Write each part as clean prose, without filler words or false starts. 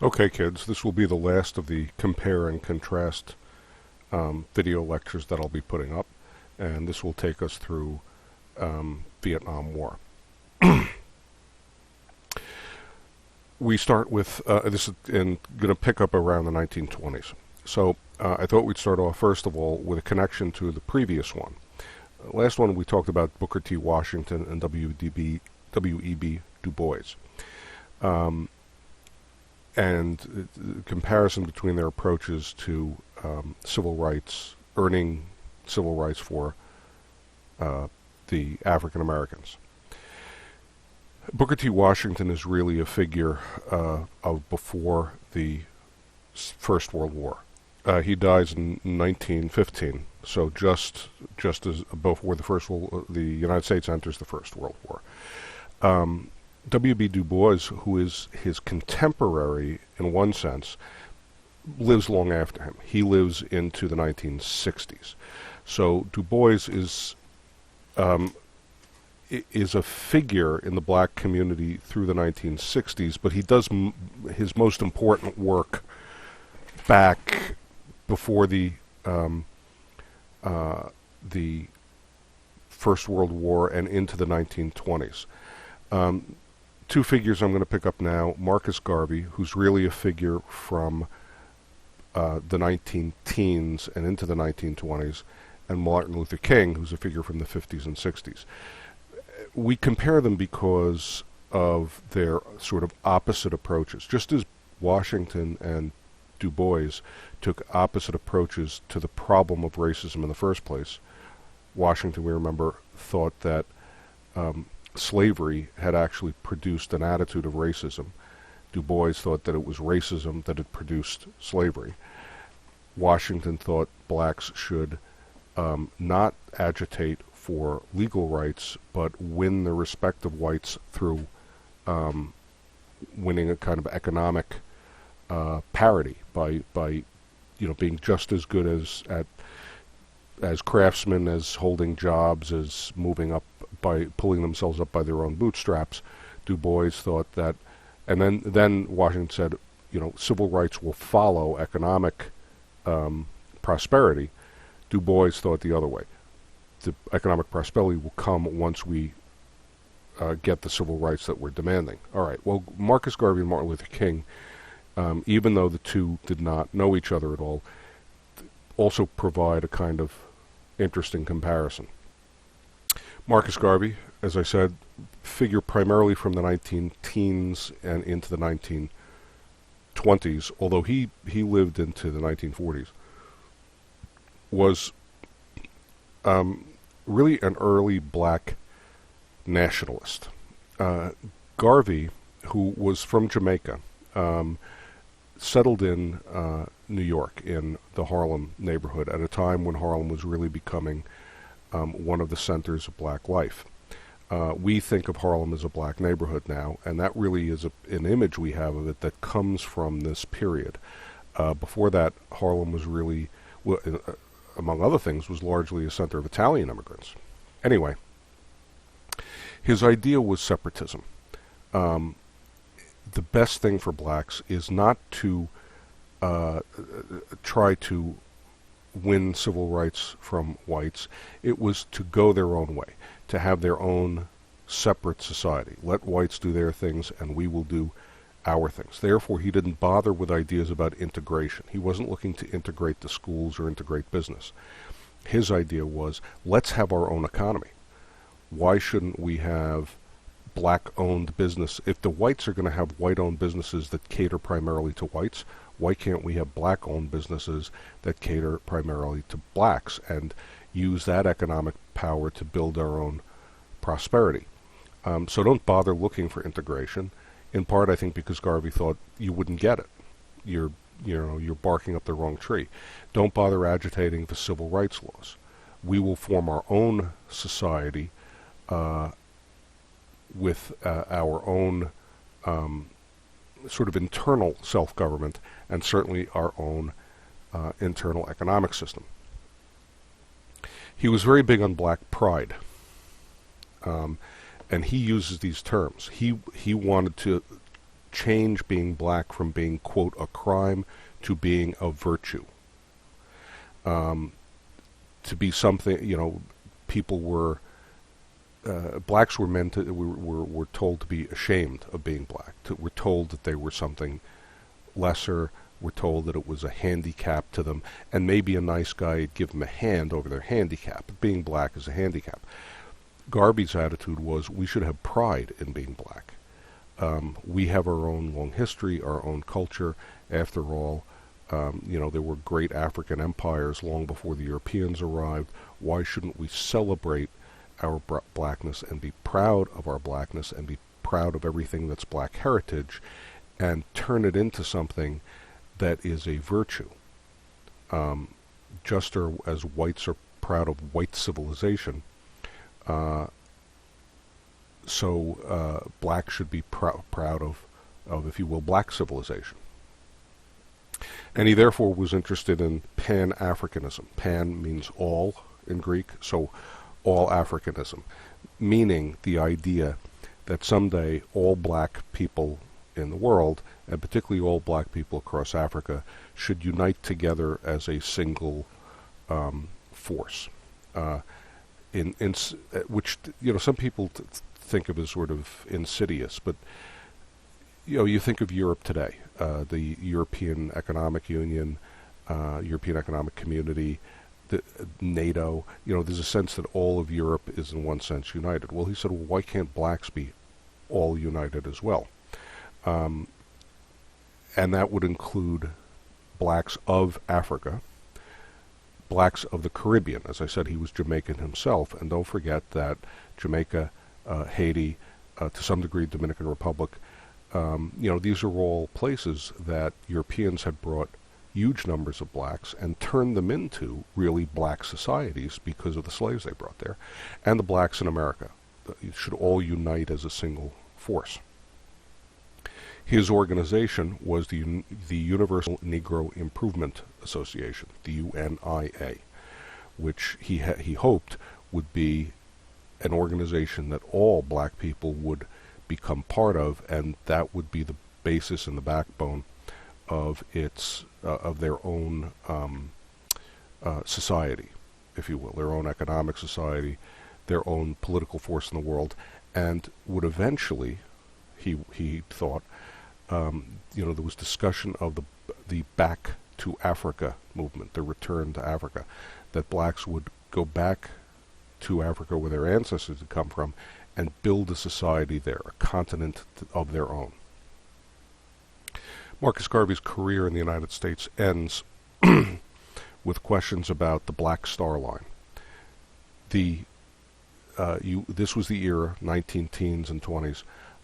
Okay, kids, this will be the last of the compare and contrast video lectures that I'll be putting up, and this will take us through Vietnam War. We start with, this is going to pick up around the 1920s. So I thought we'd start off, first of all, with a connection to the previous one. Last one, we talked about Booker T. Washington and W.E.B. Du Bois. And comparison between their approaches to civil rights, earning civil rights for the African Americans. Booker T. Washington is really a figure of before the First World War. He dies in 1915, so just as before the United States enters the First World War. W.B. Du Bois, who is his contemporary in one sense, lives long after him. He lives into the 1960s. So Du Bois is a figure in the black community through the 1960s, but he does his most important work back before the First World War and into the 1920s. Two figures I'm going to pick up now. Marcus Garvey, who's really a figure from the 19-teens and into the 1920s, and Martin Luther King, who's a figure from the 50s and 60s. We compare them because of their sort of opposite approaches. Just as Washington and Du Bois took opposite approaches to the problem of racism in the first place, Washington, we remember, thought that slavery had actually produced an attitude of racism. Du Bois thought that it was racism that had produced slavery. Washington thought blacks should not agitate for legal rights, but win the respect of whites through winning a kind of economic parity by being just as good as craftsmen, as holding jobs, as moving up by pulling themselves up by their own bootstraps. Du Bois thought that, and then Washington said, civil rights will follow economic prosperity. Du Bois thought the other way. The economic prosperity will come once we get the civil rights that we're demanding. All right, well, Marcus Garvey and Martin Luther King, even though the two did not know each other at all, also provide a kind of interesting comparison. Marcus Garvey, as I said, figure primarily from the 19-teens and into the 1920s, although he lived into the 1940s, was really an early black nationalist. Garvey, who was from Jamaica, settled in New York in the Harlem neighborhood at a time when Harlem was really becoming one of the centers of black life. We think of Harlem as a black neighborhood now, and that really is an image we have of it that comes from this period. Before that, Harlem was really, among other things, was largely a center of Italian immigrants. Anyway, his idea was separatism. The best thing for blacks is not to try to win civil rights from whites. It was to go their own way, to have their own separate society. Let whites do their things and we will do our things. Therefore, he didn't bother with ideas about integration. He wasn't looking to integrate the schools or integrate business. His idea was, let's have our own economy. Why shouldn't we have black-owned business? If the whites are going to have white-owned businesses that cater primarily to whites, why can't we have black-owned businesses that cater primarily to blacks and use that economic power to build our own prosperity? So don't bother looking for integration. In part, I think, because Garvey thought you wouldn't get it. You're barking up the wrong tree. Don't bother agitating for civil rights laws. We will form our own society with our own sort of internal self-government and certainly our own internal economic system. He was very big on black pride, and he uses these terms. He wanted to change being black from being, quote, a crime to being a virtue. To be something, people were, blacks were meant to, were told to be ashamed of being black. Were told that they were something lesser. Were told that it was a handicap to them, and maybe a nice guy would give them a hand over their handicap. But being black is a handicap. Garvey's attitude was, we should have pride in being black. We have our own long history, our own culture. After all, there were great African empires long before the Europeans arrived. Why shouldn't we celebrate our blackness and be proud of our blackness and be proud of everything that's black heritage and turn it into something that is a virtue? Just as whites are proud of white civilization, so blacks should be proud of, if you will, black civilization. And he therefore was interested in Pan-Africanism. Pan means all in Greek, so all Africanism, meaning the idea that someday all black people in the world, and particularly all black people across Africa, should unite together as a single force. Which some people think of as sort of insidious, but you think of Europe today, the European Economic Union, European Economic Community, the NATO. There's a sense that all of Europe is in one sense united. Well, he said, well, why can't blacks be all united as well? And that would include blacks of Africa, blacks of the Caribbean. As I said, he was Jamaican himself, and don't forget that Jamaica, Haiti, to some degree Dominican Republic, these are all places that Europeans had brought huge numbers of blacks and turned them into really black societies because of the slaves they brought there. And the blacks in America should all unite as a single force. His organization was the Universal Negro Improvement Association, the UNIA, which he hoped would be an organization that all black people would become part of, and that would be the basis and the backbone of of their own society, if you will, their own economic society, their own political force in the world, and would eventually, he thought, there was discussion of the Back to Africa movement, the return to Africa, that blacks would go back to Africa where their ancestors had come from and build a society there, a continent of their own. Marcus Garvey's career in the United States ends with questions about the Black Star Line. This was the era, 19-teens and 20s,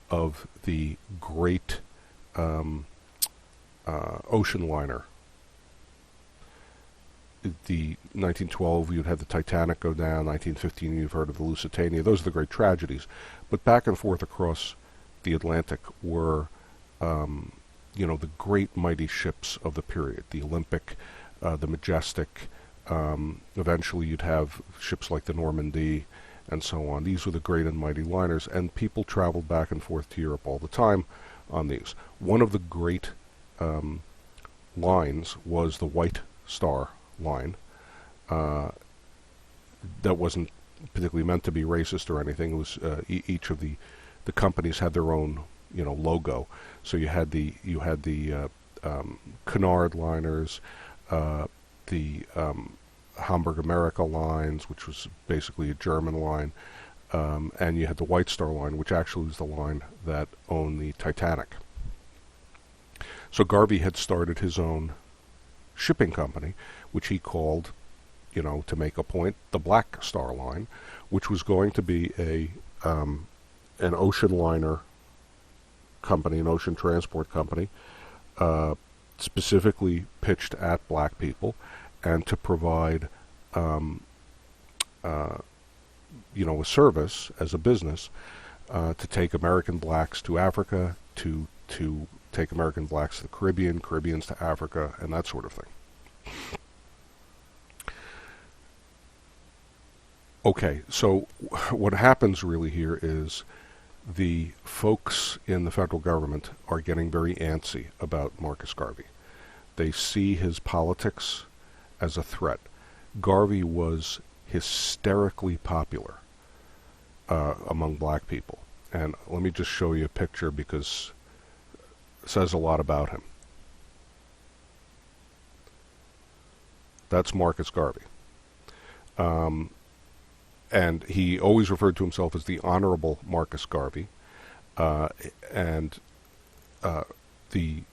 of the great ocean liner. The 1912, you'd had the Titanic go down. 1915, you've heard of the Lusitania. Those are the great tragedies. But back and forth across the Atlantic were, the great mighty ships of the period. The Olympic, the Majestic. Eventually, you'd have ships like the Normandy, and so on. These were the great and mighty liners, and people traveled back and forth to Europe all the time on these. One of the great lines was the White Star Line. That wasn't particularly meant to be racist or anything. It was each of the companies had their own logo. So you had the Cunard liners, the Hamburg America lines, which was basically a German line, and you had the White Star Line, which actually was the line that owned the Titanic. So Garvey had started his own shipping company, which he called, to make a point, the Black Star Line, which was going to be an ocean liner company, an ocean transport company, specifically pitched at black people, and to provide, a service as a business to take American blacks to Africa, to take American blacks to the Caribbean, Caribbeans to Africa, and that sort of thing. Okay, so what happens really here is the folks in the federal government are getting very antsy about Marcus Garvey. They see his politics as a threat. Garvey was hysterically popular among black people. And let me just show you a picture because it says a lot about him. That's Marcus Garvey. And he always referred to himself as the Honorable Marcus Garvey. And the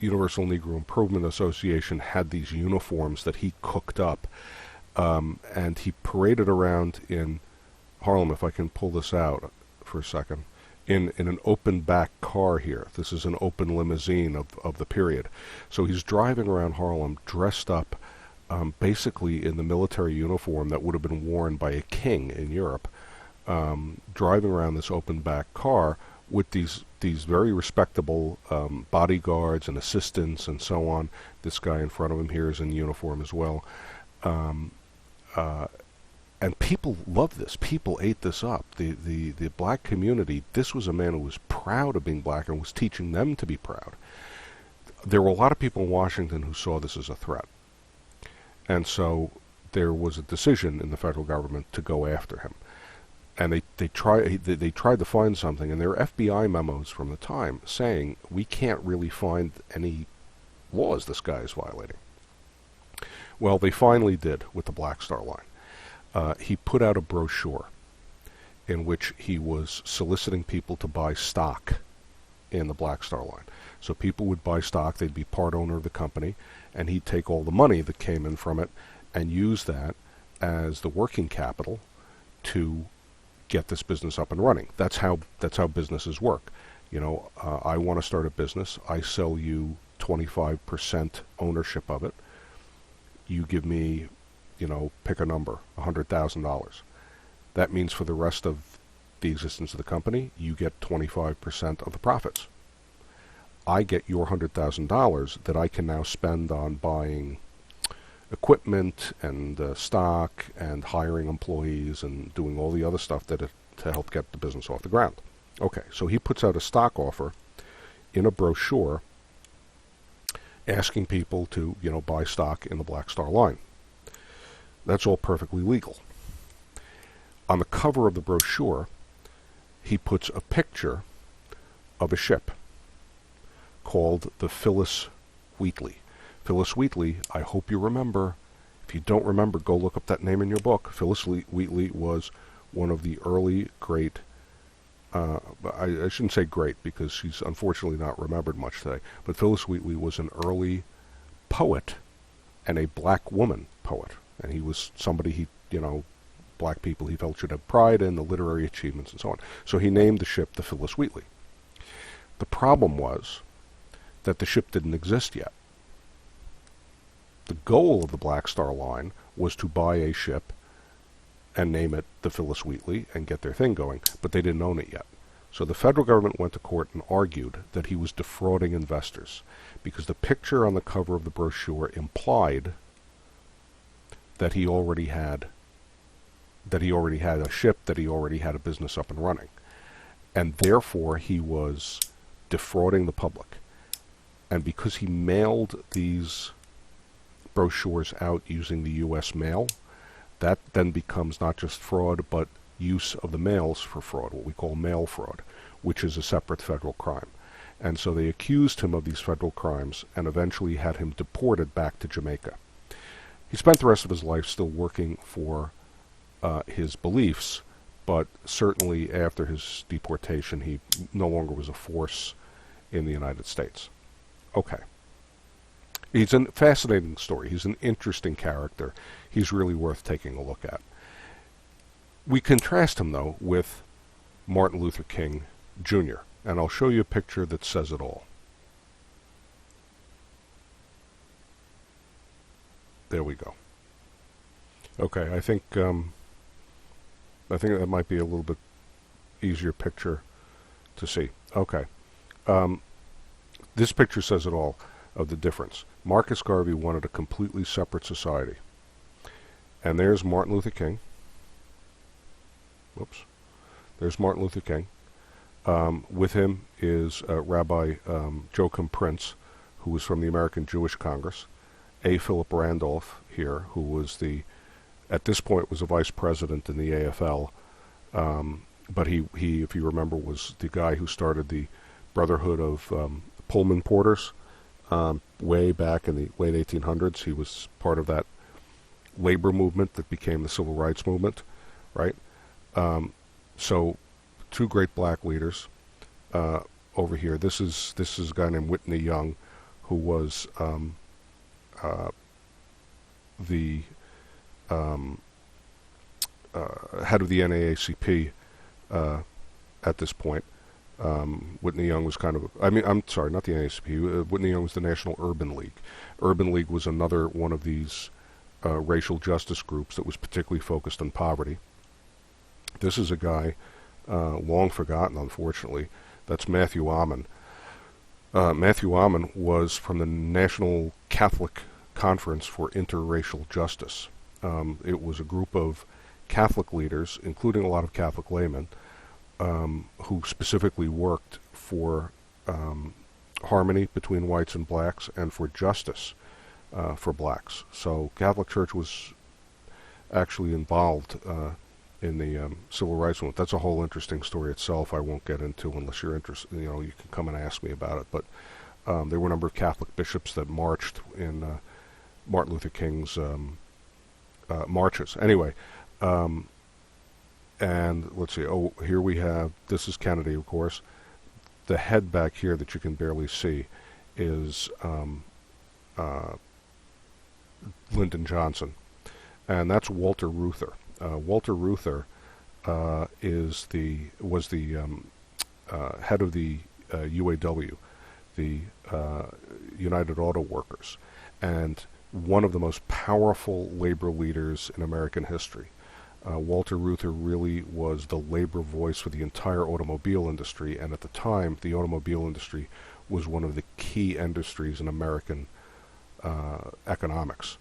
Universal Negro Improvement Association had these uniforms that he cooked up. And he paraded around in Harlem, if I can pull this out for a second, in an open back car here. This is an open limousine of the period. So he's driving around Harlem dressed up basically in the military uniform that would have been worn by a king in Europe, driving around this open back car with these very respectable bodyguards and assistants and so on. This guy in front of him here is in uniform as well. And people loved this. People ate this up. The black community, this was a man who was proud of being black and was teaching them to be proud. There were a lot of people in Washington who saw this as a threat. And so there was a decision in the federal government to go after him. And they tried to find something, and there were FBI memos from the time saying, we can't really find any laws this guy is violating. Well, they finally did with the Black Star Line. He put out a brochure in which he was soliciting people to buy stock in the Black Star Line. So people would buy stock, they'd be part owner of the company, and he'd take all the money that came in from it and use that as the working capital to get this business up and running. That's how businesses work. You know, I want to start a business. I sell you 25% ownership of it. You give me, you know, pick a number, $100,000. That means for the rest of the existence of the company, you get 25% of the profits. I get your $100,000 that I can now spend on buying equipment and stock and hiring employees and doing all the other stuff to help get the business off the ground. Okay, so he puts out a stock offer in a brochure asking people to, you know, buy stock in the Black Star Line. That's all perfectly legal. On the cover of the brochure, he puts a picture of a ship called the Phillis Wheatley. Phillis Wheatley, I hope you remember. If you don't remember, go look up that name in your book. Phillis Wheatley was one of the early great, I shouldn't say great because she's unfortunately not remembered much today, but Phillis Wheatley was an early poet and a black woman poet. And he was somebody he, you know, black people he felt should have pride in, the literary achievements and so on. So he named the ship the Phillis Wheatley. The problem was that the ship didn't exist yet. The goal of the Black Star Line was to buy a ship and name it the Phillis Wheatley and get their thing going, but they didn't own it yet. So the federal government went to court and argued that he was defrauding investors because the picture on the cover of the brochure implied that he already had a ship, that he already had a business up and running. And therefore he was defrauding the public. And because he mailed these brochures out using the U.S. mail, that then becomes not just fraud, but use of the mails for fraud, what we call mail fraud, which is a separate federal crime. And so they accused him of these federal crimes and eventually had him deported back to Jamaica. He spent the rest of his life still working for his beliefs, but certainly after his deportation, he no longer was a force in the United States. Okay. He's a fascinating story. He's an interesting character. He's really worth taking a look at. We contrast him, though, with Martin Luther King Jr., and I'll show you a picture that says it all. There we go. Okay, I think that might be a little bit easier picture to see. Okay. This picture says it all of the difference. Marcus Garvey wanted a completely separate society. And there's Martin Luther King. Whoops. There's Martin Luther King. With him is Rabbi Joachim Prince, who was from the American Jewish Congress, A. Philip Randolph here, who was at this point was a vice president in the AFL, but he, if you remember, was the guy who started the Brotherhood of Pullman Porters way back in the late 1800s. He was part of that labor movement that became the Civil Rights Movement, right? So two great black leaders over here. This is a guy named Whitney Young, who was the head of the NAACP at this point. Whitney Young was I'm sorry, not the NAACP. Whitney Young was the National Urban League. Urban League was another one of these racial justice groups that was particularly focused on poverty. This is a guy long forgotten, unfortunately. That's Matthew Amin. Matthew Amin was from the National Catholic Conference for Interracial Justice. It was a group of Catholic leaders, including a lot of Catholic laymen, who specifically worked for harmony between whites and blacks and for justice for blacks. So Catholic Church was actually involved in the civil rights movement. That's a whole interesting story itself. I won't get into unless you're interested. You can come and ask me about it. But there were a number of Catholic bishops that marched in Martin Luther King's marches. Anyway, and let's see. Oh, here we have. This is Kennedy, of course. The head back here that you can barely see is Lyndon Johnson, and that's Walter Reuther. Walter Reuther was the head of the UAW, the United Auto Workers, and one of the most powerful labor leaders in American history. Walter Reuther really was the labor voice for the entire automobile industry, and at the time, the automobile industry was one of the key industries in American economics.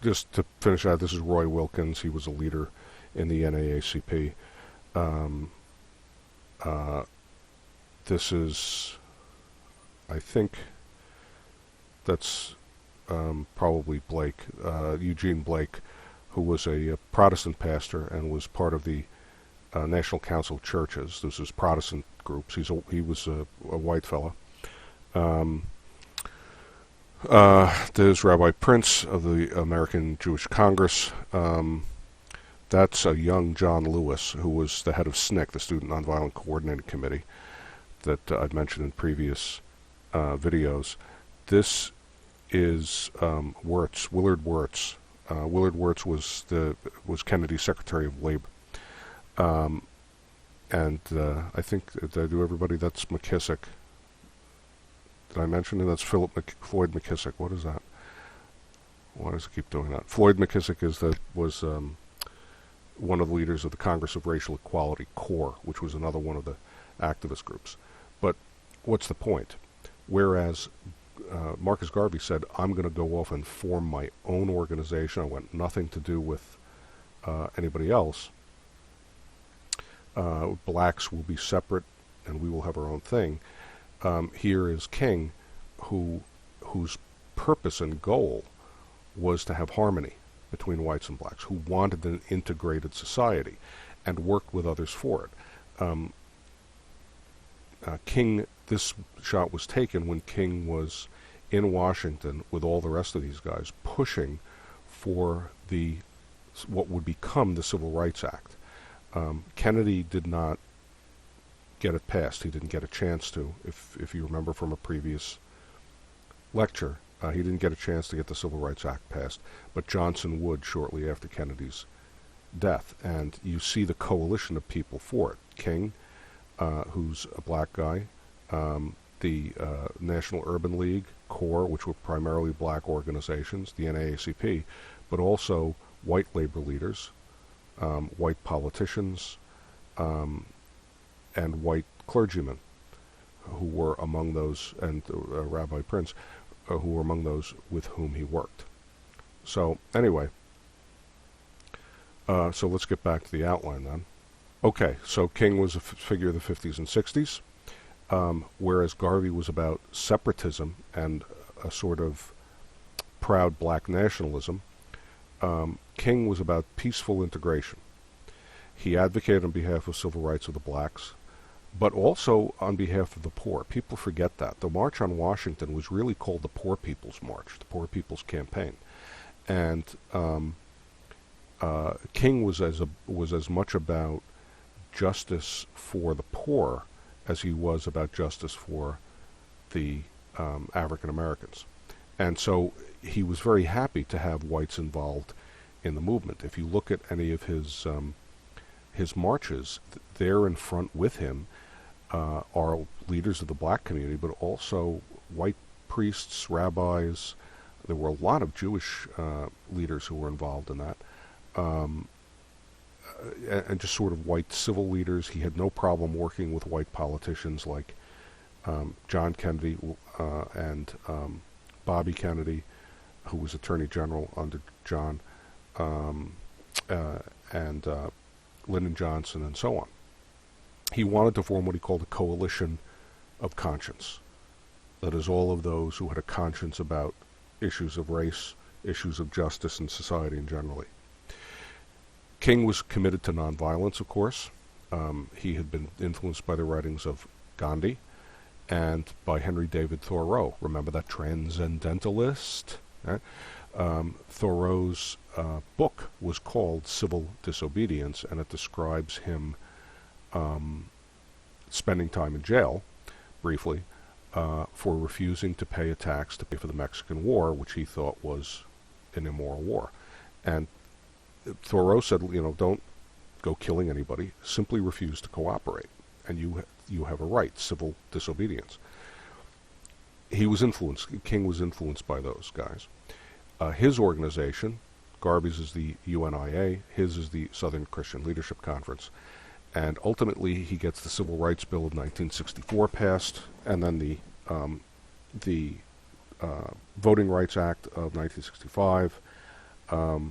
Just to finish out, this is Roy Wilkins. He was a leader in the NAACP. This is, I think, that's probably Blake, Eugene Blake, who was a Protestant pastor and was part of the National Council of Churches. This is Protestant groups. He was a white fella. There's Rabbi Prince of the American Jewish Congress. That's a young John Lewis, who was the head of SNCC, the Student Nonviolent Coordinating Committee, that I've mentioned in previous videos. This is Willard Wirtz. Willard Wirtz was Kennedy's Secretary of Labor. And I think, did I do everybody? That's McKissick. Did I mention it? That's Floyd McKissick. What is that? Why does it keep doing that? Floyd McKissick was one of the leaders of the Congress of Racial Equality, CORE, which was another one of the activist groups. But what's the point? Whereas Marcus Garvey said, I'm going to go off and form my own organization. I want nothing to do with anybody else. Blacks will be separate, and we will have our own thing. Here is King, whose purpose and goal was to have harmony between whites and blacks, who wanted an integrated society and worked with others for it. King, this shot was taken when King was in Washington with all the rest of these guys pushing for what would become the Civil Rights Act. Kennedy did not get it passed. He didn't get a chance to. If you remember from a previous lecture, he didn't get a chance to get the Civil Rights Act passed, but Johnson would shortly after Kennedy's death. And you see the coalition of people for it. King, who's a black guy, the National Urban League, CORE, which were primarily black organizations, the NAACP, but also white labor leaders, white politicians, and white clergymen, who were among those, and Rabbi Prince, who were among those with whom he worked. So anyway, So let's get back to the outline then. Okay, so King was a figure of the 50s and 60s, whereas Garvey was about separatism and a sort of proud black nationalism. King was about peaceful integration. He advocated on behalf of civil rights of the blacks, but also on behalf of the poor. People forget that. The March on Washington was really called the Poor People's March, the Poor People's Campaign. And King was as much about justice for the poor as he was about justice for the African Americans. And so he was very happy to have whites involved in the movement. If you look at any of his marches, there in front with him are leaders of the black community, but also white priests, rabbis. There were a lot of Jewish leaders who were involved in that. And just sort of white civil leaders. He had no problem working with white politicians like John Kennedy and Bobby Kennedy, who was Attorney General under John, and Lyndon Johnson, and so on. He wanted to form what he called a coalition of conscience. That is, all of those who had a conscience about issues of race, issues of justice in society and generally. King was committed to nonviolence, of course. He had been influenced by the writings of Gandhi and by Henry David Thoreau. Remember that transcendentalist? Thoreau's book was called Civil Disobedience, and it describes him spending time in jail, briefly, for refusing to pay a tax to pay for the Mexican War, which he thought was an immoral war. And Thoreau said, don't go killing anybody, simply refuse to cooperate, and you have a right, civil disobedience. King was influenced by those guys. His organization, Garvey's is the UNIA, his is the Southern Christian Leadership Conference, and ultimately he gets the Civil Rights Bill of 1964 passed, and then the Voting Rights Act of 1965,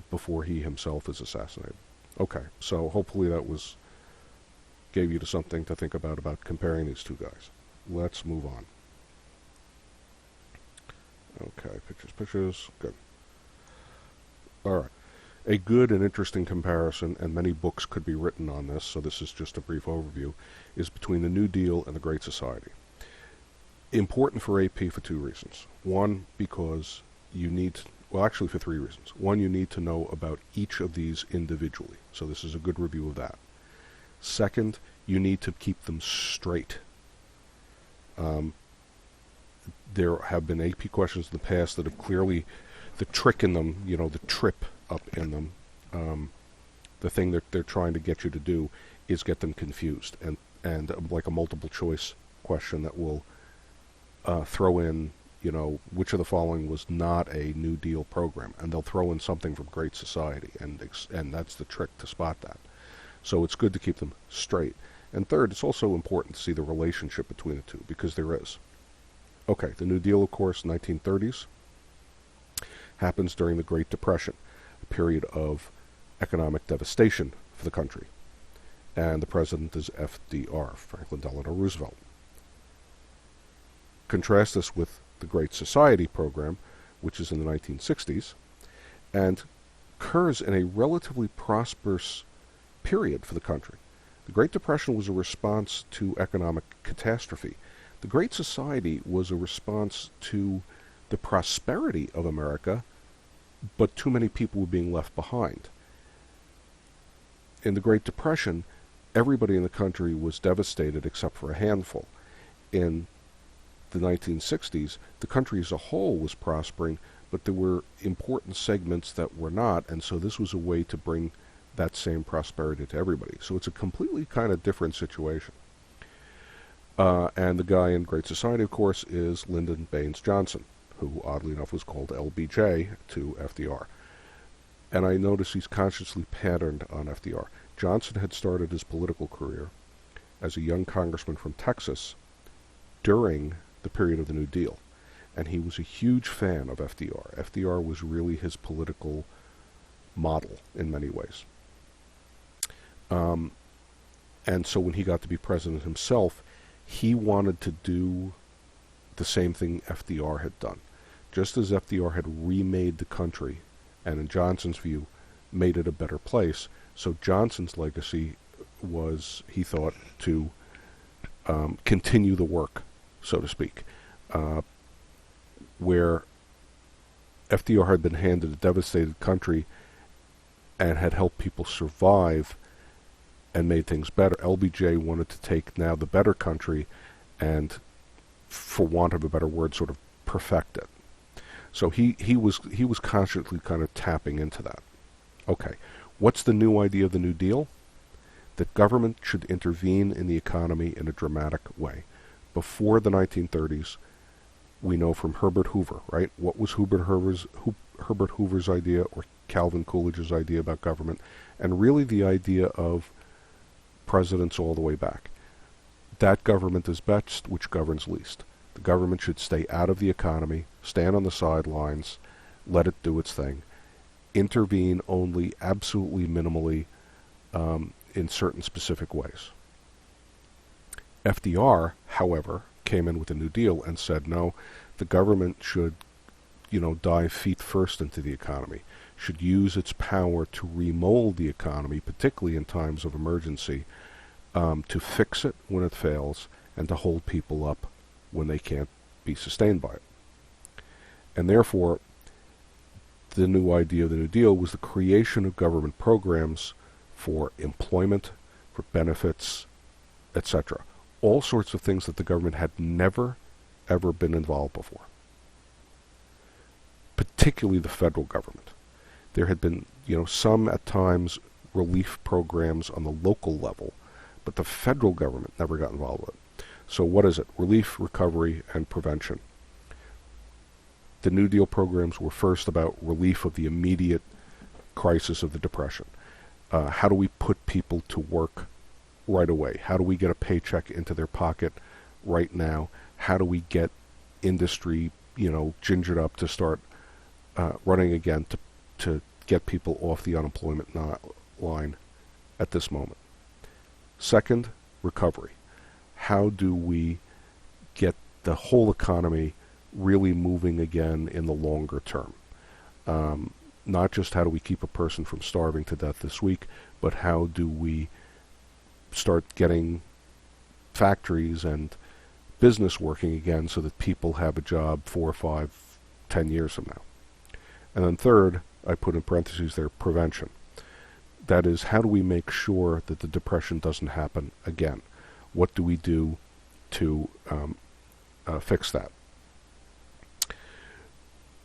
before he himself is assassinated. Okay, so hopefully that gave you something to think about comparing these two guys. Let's move on. Okay, pictures, good. All right. A good and interesting comparison, and many books could be written on this, so this is just a brief overview, is between the New Deal and the Great Society. Important for AP for two reasons. One, because for 3 reasons. One, you need to know about each of these individually, so this is a good review of that. Second, you need to keep them straight. There have been AP questions in the past that have clearly, the trick in them, the trip up in them, the thing that they're trying to get you to do is get them confused, and like a multiple choice question that will throw in, which of the following was not a New Deal program, and they'll throw in something from Great Society, and that's the trick to spot that. So it's good to keep them straight. And third, it's also important to see the relationship between the two, because there is. Okay, the New Deal, of course, 1930s, happens during the Great Depression, a period of economic devastation for the country. And the president is FDR, Franklin Delano Roosevelt. Contrast this with the Great Society program, which is in the 1960s, and occurs in a relatively prosperous period for the country. The Great Depression was a response to economic catastrophe. The Great Society was a response to the prosperity of America, but too many people were being left behind. In the Great Depression, everybody in the country was devastated except for a handful. In the 1960s, the country as a whole was prospering, but there were important segments that were not, and so this was a way to bring that same prosperity to everybody. So it's a completely kind of different situation. And the guy in Great Society, of course, is Lyndon Baines Johnson, who, oddly enough, was called LBJ to FDR. And I notice he's consciously patterned on FDR. Johnson had started his political career as a young congressman from Texas during the period of the New Deal, and he was a huge fan of FDR. FDR was really his political model in many ways. And so when he got to be president himself, he wanted to do the same thing FDR had done. Just as FDR had remade the country, and in Johnson's view, made it a better place, so Johnson's legacy was, he thought, to continue the work, so to speak, where FDR had been handed a devastated country and had helped people survive and made things better. LBJ wanted to take now the better country and, for want of a better word, sort of perfect it. So he was constantly kind of tapping into that. Okay, what's the new idea of the New Deal? That government should intervene in the economy in a dramatic way. Before the 1930s, we know from Herbert Hoover, right? What was Herbert Hoover's idea, or Calvin Coolidge's idea about government? And really the idea of presidents all the way back. That government is best which governs least. The government should stay out of the economy, stand on the sidelines, let it do its thing, intervene only absolutely minimally in certain specific ways. FDR, however, came in with a New Deal and said, no, the government should, dive feet first into the economy, should use its power to remold the economy, particularly in times of emergency, to fix it when it fails and to hold people up when they can't be sustained by it. And therefore, the new idea of the New Deal was the creation of government programs for employment, for benefits, etc. All sorts of things that the government had never, ever been involved before. Particularly the federal government. There had been, some at times relief programs on the local level, but the federal government never got involved with it. So what is it? Relief, recovery, and prevention. The New Deal programs were first about relief of the immediate crisis of the Depression. How do we put people to work right away? How do we get a paycheck into their pocket right now? How do we get industry, gingered up to start running again to get people off the unemployment line at this moment? Second, recovery. How do we get the whole economy really moving again in the longer term? Not just how do we keep a person from starving to death this week, but how do we start getting factories and business working again so that people have a job 4, 5, 10 years from now. And then third, I put in parentheses there, prevention. That is, how do we make sure that the Depression doesn't happen again? What do we do to fix that?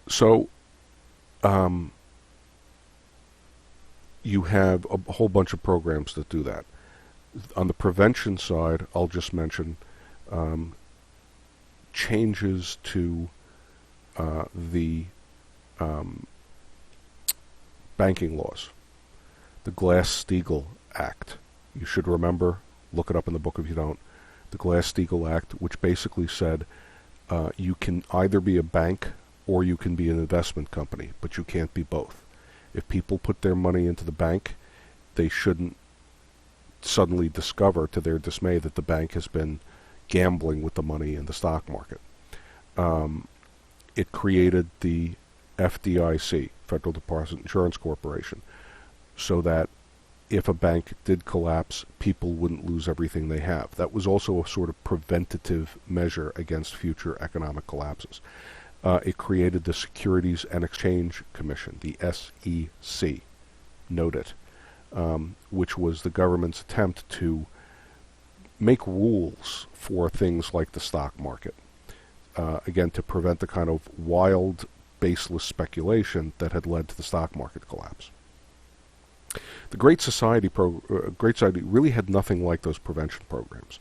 So, you have a whole bunch of programs that do that. On the prevention side, I'll just mention changes to the banking laws. The Glass-Steagall Act. You should remember, look it up in the book if you don't. The Glass-Steagall Act, which basically said you can either be a bank or you can be an investment company, but you can't be both. If people put their money into the bank, they shouldn't suddenly discover, to their dismay, that the bank has been gambling with the money in the stock market. It created the FDIC, Federal Deposit Insurance Corporation, so that if a bank did collapse, people wouldn't lose everything they have. That was also a sort of preventative measure against future economic collapses. It created the Securities and Exchange Commission, the SEC, note it, which was the government's attempt to make rules for things like the stock market, again, to prevent the kind of wild, baseless speculation that had led to the stock market collapse. The Great Society really had nothing like those prevention programs.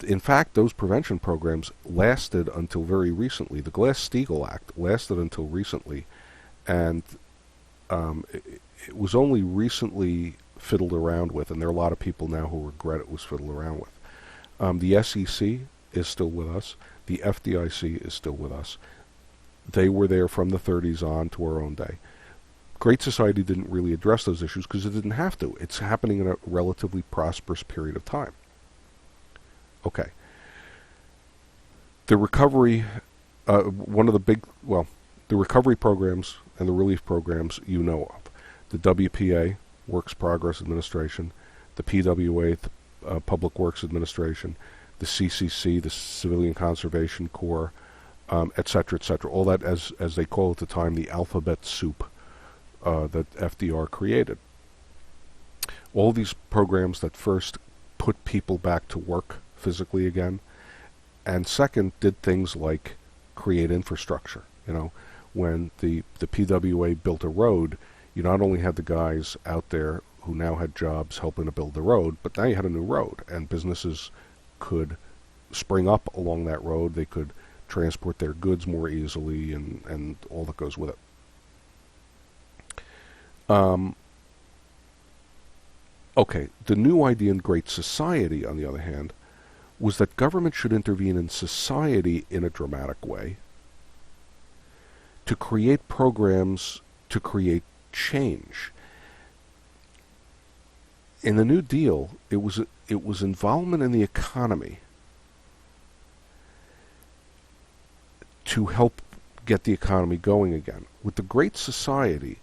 In fact, those prevention programs lasted until very recently. The Glass-Steagall Act lasted until recently, and it was only recently fiddled around with, and there are a lot of people now who regret it was fiddled around with. The SEC is still with us. The FDIC is still with us. They were there from the 30s on to our own day. Great Society didn't really address those issues because it didn't have to. It's happening in a relatively prosperous period of time. Okay. The recovery, one of the big, the recovery programs and the relief programs you know of. The WPA, Works Progress Administration, the PWA, Public Works Administration, the CCC, the Civilian Conservation Corps, et cetera, all that, as they call it at the time, the alphabet soup that FDR created. All these programs that first put people back to work physically again, and second did things like create infrastructure. When the PWA built a road, you not only had the guys out there who now had jobs helping to build the road, but now you had a new road, and businesses could spring up along that road. They could transport their goods more easily, and all that goes with it. Okay, the new idea in Great Society, on the other hand, was that government should intervene in society in a dramatic way to create programs to create change. In the New Deal, it was involvement in the economy to help get the economy going again. With the Great Society,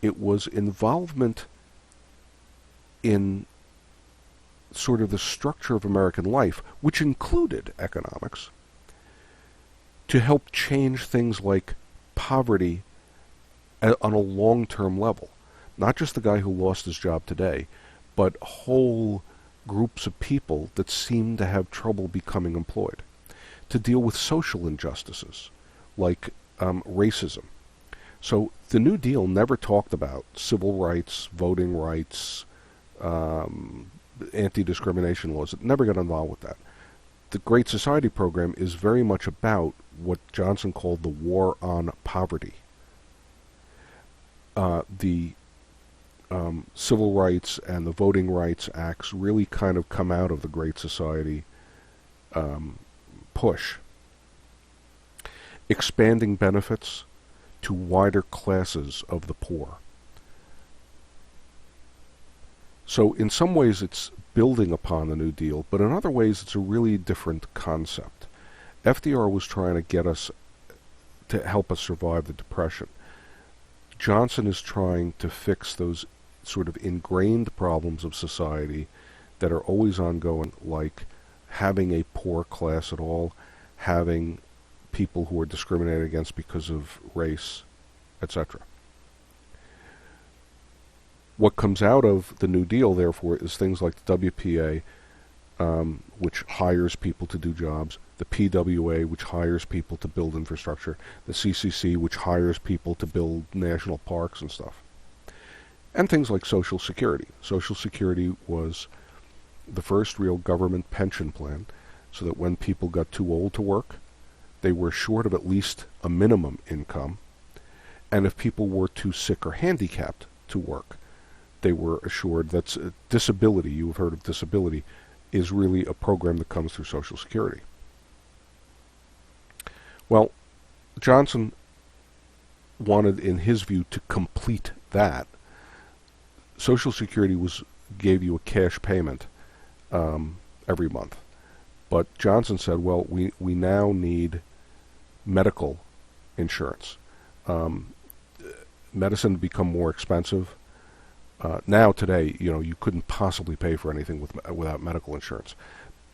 it was involvement in sort of the structure of American life, which included economics, to help change things like poverty on a long-term level. Not just the guy who lost his job today, but whole groups of people that seem to have trouble becoming employed. To deal with social injustices, like racism. So the New Deal never talked about civil rights, voting rights, anti-discrimination laws. It never got involved with that. The Great Society program is very much about what Johnson called the war on poverty. The Civil Rights and the Voting Rights Acts really kind of come out of the Great Society push. Expanding benefits to wider classes of the poor. So in some ways it's building upon the New Deal, but in other ways it's a really different concept. FDR was trying to get us to help us survive the Depression. Johnson is trying to fix those sort of ingrained problems of society that are always ongoing, like having a poor class at all, having people who are discriminated against because of race, etc. What comes out of the New Deal, therefore, is things like the WPA, which hires people to do jobs, the PWA, which hires people to build infrastructure, the CCC, which hires people to build national parks and stuff. And things like Social Security. Social Security was the first real government pension plan, so that when people got too old to work, they were assured of at least a minimum income, and if people were too sick or handicapped to work, they were assured that disability, you have heard of disability, is really a program that comes through Social Security. Well, Johnson wanted, in his view, to complete that. Social Security gave you a cash payment every month. But Johnson said, well, we now need medical insurance. Medicine had become more expensive. Now, today, you couldn't possibly pay for anything without medical insurance.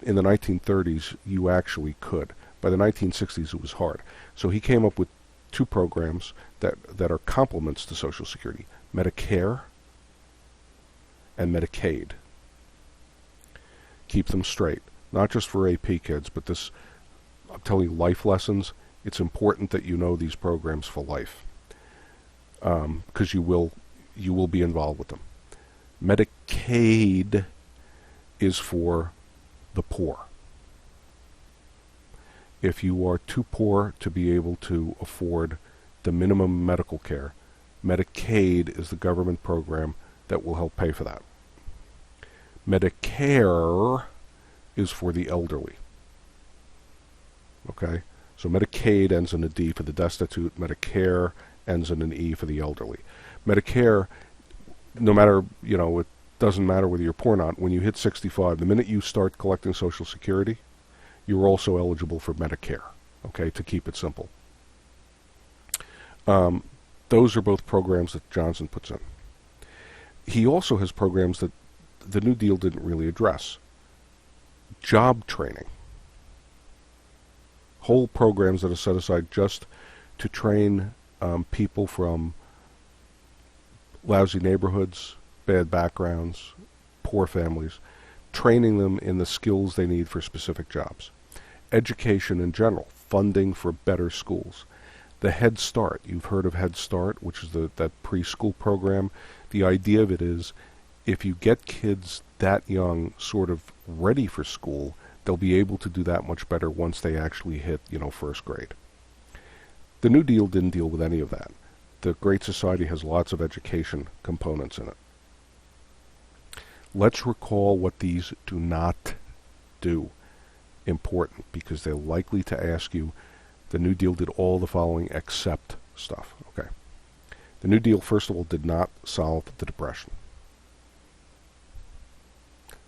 In the 1930s, you actually could. By the 1960s, it was hard. So he came up with two programs that are complements to Social Security: Medicare and Medicaid. Keep them straight. Not just for AP kids, but this, I'm telling you, life lessons. It's important that you know these programs for life, because you will be involved with them. Medicaid is for the poor. If you are too poor to be able to afford the minimum medical care, Medicaid is the government program that will help pay for that. Medicare is for the elderly. Okay? So Medicaid ends in a D for the destitute. Medicare ends in an E for the elderly. Medicare, no matter, it doesn't matter whether you're poor or not, when you hit 65, the minute you start collecting Social Security, you're also eligible for Medicare, okay, to keep it simple. Those are both programs that Johnson puts in. He also has programs that the New Deal didn't really address. Job training. Whole programs that are set aside just to train people from lousy neighborhoods, bad backgrounds, poor families, training them in the skills they need for specific jobs. Education in general, funding for better schools. The Head Start, you've heard of Head Start, which is that preschool program. The idea of it is if you get kids that young sort of ready for school, they'll be able to do that much better once they actually hit, first grade. The New Deal didn't deal with any of that. The Great Society has lots of education components in it. Let's recall what these do not do. Important, because they're likely to ask you, the New Deal did all the following except stuff. Okay. The New Deal, first of all, did not solve the Depression.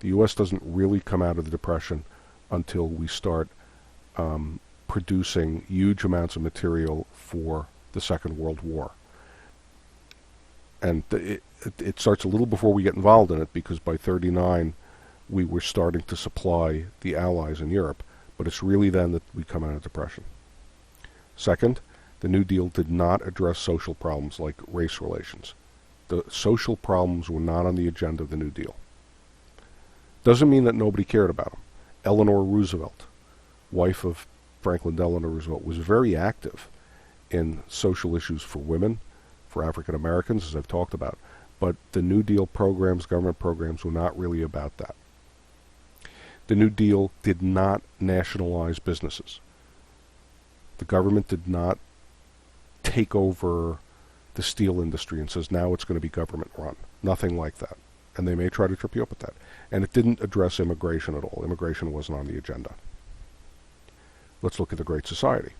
The U.S. doesn't really come out of the Depression until we start producing huge amounts of material for the Second World War. And it starts a little before we get involved in it, because by 1939 we were starting to supply the Allies in Europe, but it's really then that we come out of Depression. Second, the New Deal did not address social problems like race relations. The social problems were not on the agenda of the New Deal. Doesn't mean that nobody cared about them. Eleanor Roosevelt, wife of Franklin Delano Roosevelt, was very active in social issues for women, for African Americans, as I've talked about. But the New Deal programs, government programs, were not really about that. The New Deal did not nationalize businesses. The government did not take over the steel industry and says now it's going to be government run. Nothing like that. And they may try to trip you up with that. And it didn't address immigration at all. Immigration wasn't on the agenda. Let's look at the Great Society.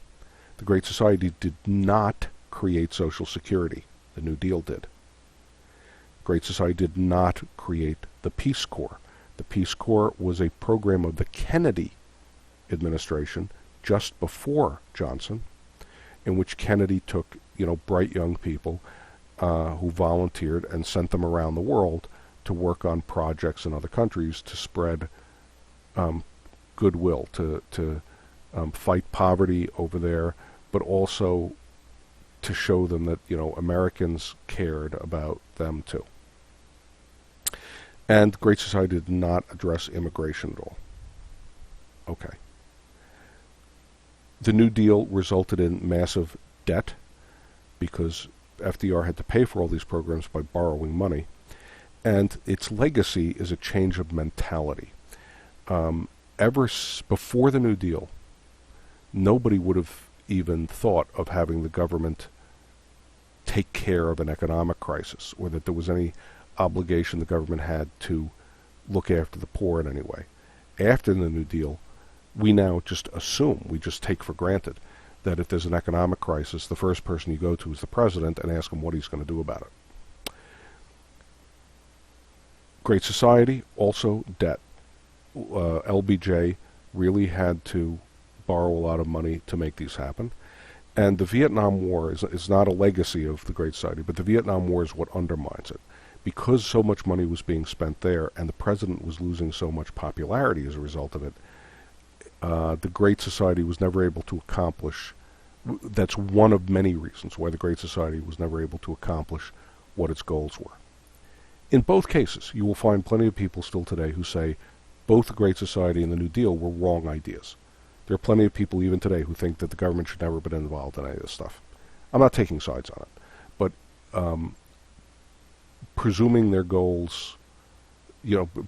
The Great Society did not create Social Security. The New Deal did. The Great Society did not create the Peace Corps. The Peace Corps was a program of the Kennedy administration just before Johnson, in which Kennedy took, bright young people who volunteered and sent them around the world to work on projects in other countries to spread goodwill, to fight poverty over there, but also to show them that, Americans cared about them too. And the Great Society did not address immigration at all. Okay. The New Deal resulted in massive debt because FDR had to pay for all these programs by borrowing money. And its legacy is a change of mentality. Before the New Deal, nobody would have even thought of having the government take care of an economic crisis, or that there was any obligation the government had to look after the poor in any way. After the New Deal, we now just assume, we just take for granted, that if there's an economic crisis, the first person you go to is the president and ask him what he's going to do about it. Great Society, also debt. LBJ really had to borrow a lot of money to make these happen. And the Vietnam War is not a legacy of the Great Society, but the Vietnam War is what undermines it. Because so much money was being spent there, and the president was losing so much popularity as a result of it, the Great Society was never able to accomplish. That's one of many reasons why the Great Society was never able to accomplish what its goals were. In both cases, you will find plenty of people still today who say both the Great Society and the New Deal were wrong ideas. There are plenty of people even today who think that the government should never have been involved in any of this stuff. I'm not taking sides on it, but presuming their goals,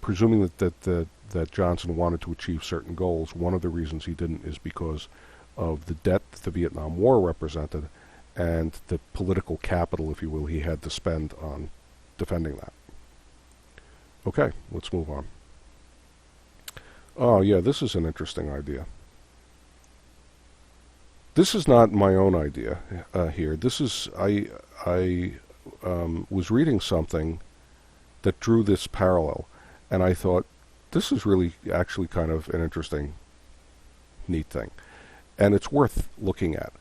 presuming that Johnson wanted to achieve certain goals, one of the reasons he didn't is because of the debt that the Vietnam War represented and the political capital, if you will, he had to spend on defending that. Okay, let's move on. Oh yeah, this is an interesting idea. This is not my own idea here. This is I was reading something that drew this parallel, and I thought, this is really actually kind of an interesting, neat thing, and it's worth looking at.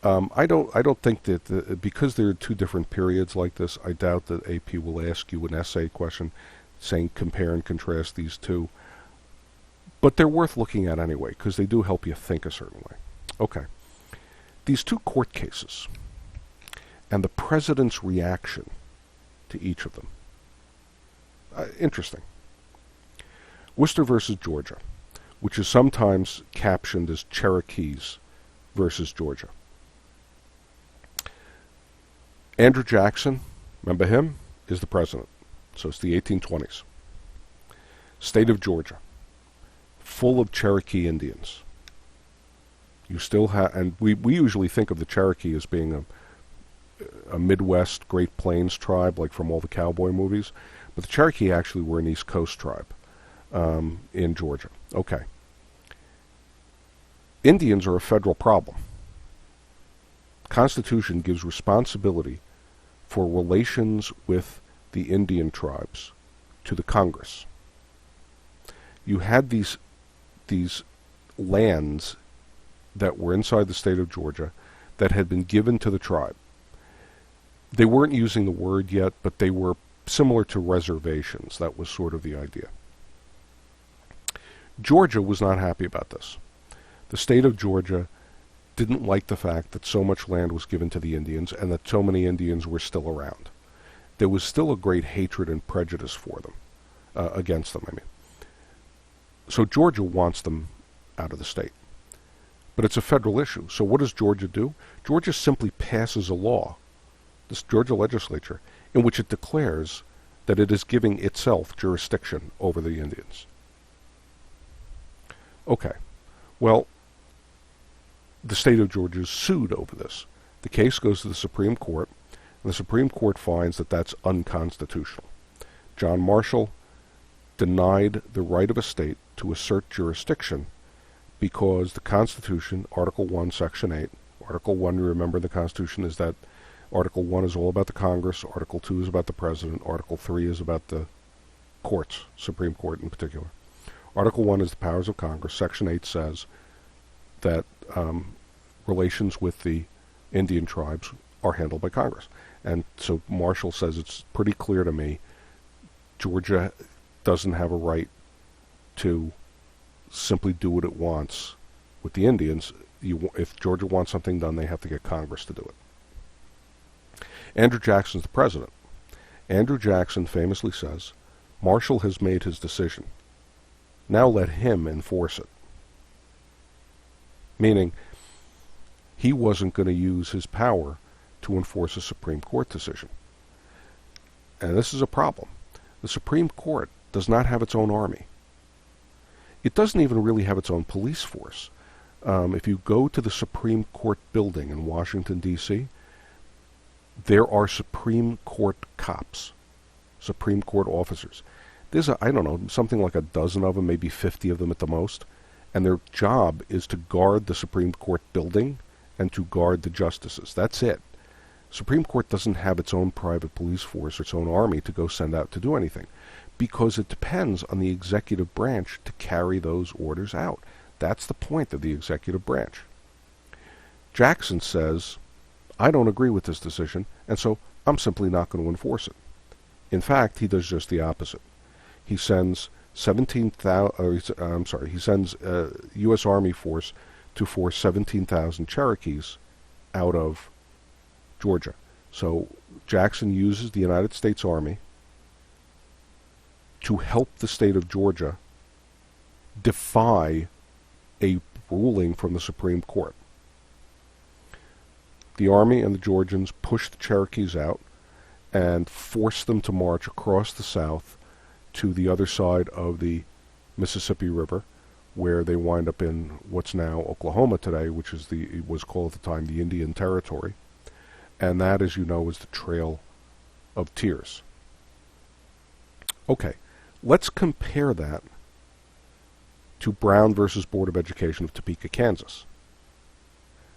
I don't think that because there are two different periods like this, I doubt that AP will ask you an essay question saying compare and contrast these two. But they're worth looking at anyway, because they do help you think a certain way. Okay. These two court cases and the president's reaction to each of them. Interesting. Worcester versus Georgia, which is sometimes captioned as Cherokees versus Georgia. Andrew Jackson, remember him, is the president. So it's the 1820s. State of Georgia, full of Cherokee Indians. You still have, and we usually think of the Cherokee as being a Midwest Great Plains tribe, like from all the cowboy movies, but the Cherokee actually were an East Coast tribe in Georgia. Okay. Indians are a federal problem. Constitution gives responsibility for relations with the Indian tribes to the Congress. You had these lands that were inside the state of Georgia that had been given to the tribe. They weren't using the word yet, but they were similar to reservations. That was sort of the idea. Georgia was not happy about this. The state of Georgia didn't like the fact that so much land was given to the Indians and that so many Indians were still around. There was still a great hatred and prejudice for them, against them, I mean. So Georgia wants them out of the state. But it's a federal issue. So what does Georgia do? Georgia simply passes a law, this Georgia legislature, in which it declares that it is giving itself jurisdiction over the Indians. Okay. Well, the state of Georgia is sued over this. The case goes to the Supreme Court, and the Supreme Court finds that that's unconstitutional. John Marshall denied the right of a state to assert jurisdiction because the Constitution, Article 1, Section 8, Article 1, you remember the Constitution is that Article 1 is all about the Congress, Article 2 is about the President, Article 3 is about the courts, Supreme Court in particular. Article 1 is the powers of Congress. Section 8 says that relations with the Indian tribes are handled by Congress. And so Marshall says it's pretty clear to me Georgia doesn't have a right to simply do what it wants with the Indians. If Georgia wants something done, they have to get Congress to do it. Andrew Jackson's the president. Andrew Jackson famously says, Marshall has made his decision. Now let him enforce it. Meaning, he wasn't going to use his power to enforce a Supreme Court decision. And this is a problem. The Supreme Court does not have its own army. It doesn't even really have its own police force. If you go to the Supreme Court building in Washington, D.C., there are Supreme Court cops, Supreme Court officers. There's, something like a dozen of them, maybe 50 of them at the most, and their job is to guard the Supreme Court building and to guard the justices. That's it. Supreme Court doesn't have its own private police force or its own army to go send out to do anything, because it depends on the executive branch to carry those orders out. That's the point of the executive branch. Jackson says, I don't agree with this decision, and so I'm simply not going to enforce it. In fact, he does just the opposite. He sends U.S. Army force to force 17,000 Cherokees out of Georgia. So Jackson uses the United States Army to help the state of Georgia defy a ruling from the Supreme Court. The Army and the Georgians push the Cherokees out and force them to march across the South to the other side of the Mississippi River, where they wind up in what's now Oklahoma today, which is it was called at the time the Indian Territory. And that, as you know, is the Trail of Tears. Okay, let's compare that to Brown versus Board of Education of Topeka, Kansas.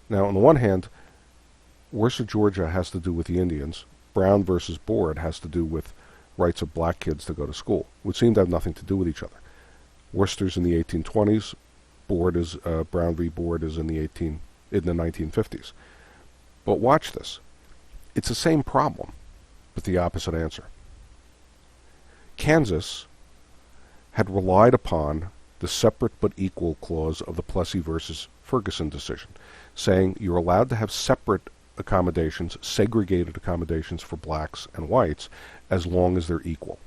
Now, on the one hand, Worcester, Georgia has to do with the Indians, Brown versus Board has to do with rights of black kids to go to school, would seem to have nothing to do with each other. Worcester's in the 1820s. Brown v. Board is in the 1950s. But watch this. It's the same problem, but the opposite answer. Kansas had relied upon the separate but equal clause of the Plessy versus Ferguson decision, saying you're allowed to have separate accommodations, segregated accommodations for blacks and whites, as long as they're equal.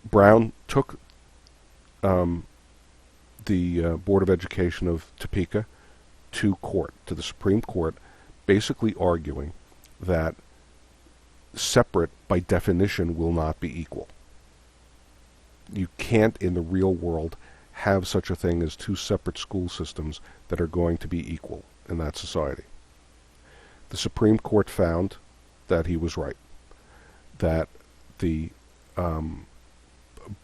Brown took the Board of Education of Topeka to the Supreme Court, basically arguing that separate, by definition, will not be equal. You can't, in the real world, have such a thing as two separate school systems that are going to be equal in that society. The Supreme Court found that he was right, that the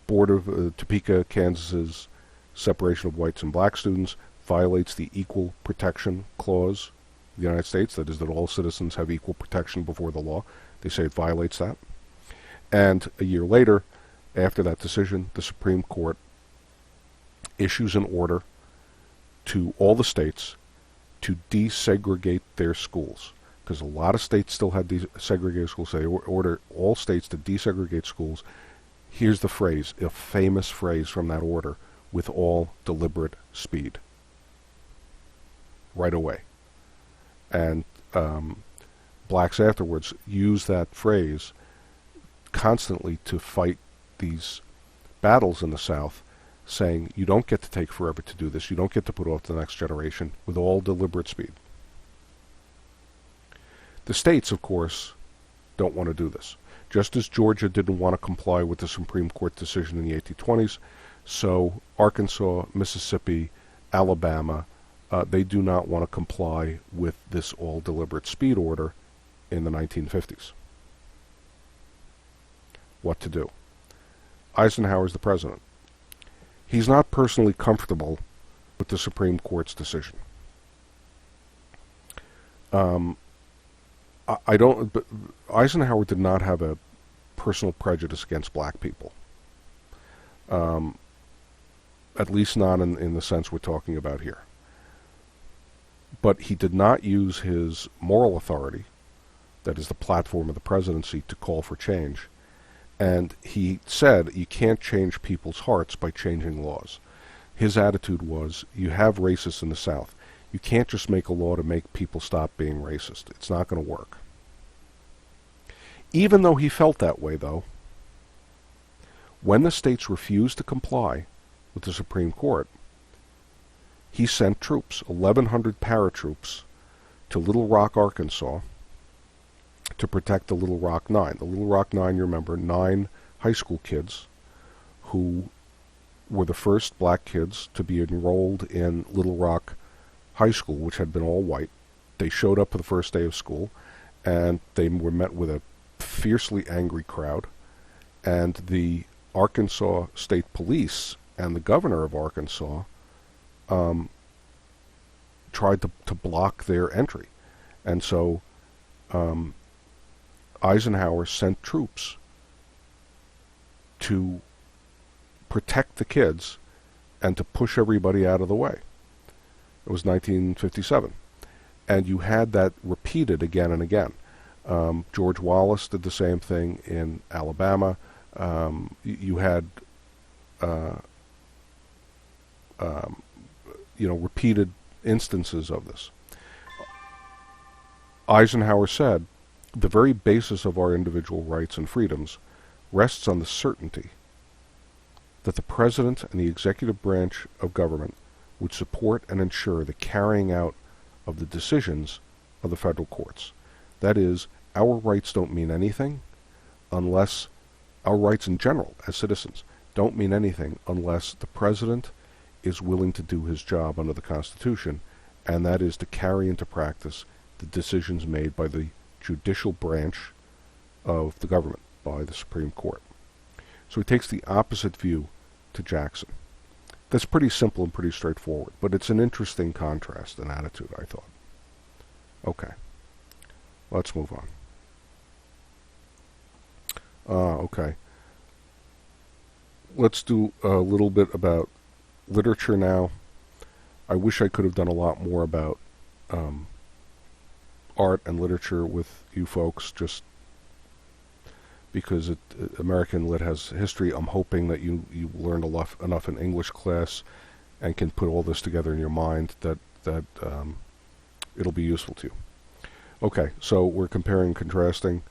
Board of Topeka, Kansas's separation of whites and black students violates the Equal Protection Clause of the United States, that is, that all citizens have equal protection before the law. They say it violates that. And a year later, after that decision, the Supreme Court issues an order to all the states to desegregate their schools, because a lot of states still had desegregated schools. So they order all states to desegregate schools. Here's the phrase, a famous phrase from that order: with all deliberate speed. Right away. And blacks afterwards use that phrase constantly to fight these battles in the South, saying you don't get to take forever to do this, you don't get to put off the next generation, with all deliberate speed. The states, of course, don't want to do this. Just as Georgia didn't want to comply with the Supreme Court decision in the 1820s, so Arkansas, Mississippi, Alabama, they do not want to comply with this all deliberate speed order in the 1950s. What to do? Eisenhower's the president. He's not personally comfortable with the Supreme Court's decision. Eisenhower did not have a personal prejudice against black people. At least not in the sense we're talking about here. But he did not use his moral authority, that is the platform of the presidency, to call for change. And he said you can't change people's hearts by changing laws. His attitude was, you have racists in the South. You can't just make a law to make people stop being racist. It's not going to work. Even though he felt that way, though, when the states refused to comply with the Supreme Court, he sent troops, 1,100 paratroops, to Little Rock, Arkansas, to protect the Little Rock Nine. The Little Rock Nine, you remember, 9 high school kids who were the first black kids to be enrolled in Little Rock High School, which had been all white. They showed up for the first day of school, and they were met with a fiercely angry crowd. And the Arkansas State Police and the governor of Arkansas tried to block their entry. And so Eisenhower sent troops to protect the kids and to push everybody out of the way. It was 1957. And you had that repeated again and again. George Wallace did the same thing in Alabama. You had repeated instances of this. Eisenhower said, the very basis of our individual rights and freedoms rests on the certainty that the President and the executive branch of government would support and ensure the carrying out of the decisions of the federal courts. That is, our rights don't mean anything unless, our rights in general as citizens don't mean anything unless the President is willing to do his job under the Constitution, and that is to carry into practice the decisions made by the judicial branch of the government, by the Supreme Court. So he takes the opposite view to Jackson. That's pretty simple and pretty straightforward, but it's an interesting contrast and attitude, I thought. Okay. Let's move on. Okay. Let's do a little bit about literature now. I wish I could have done a lot more about art and literature with you folks, just because American Lit has history. I'm hoping that you learned enough in English class and can put all this together in your mind that it'll be useful to you. Okay, so we're comparing and contrasting.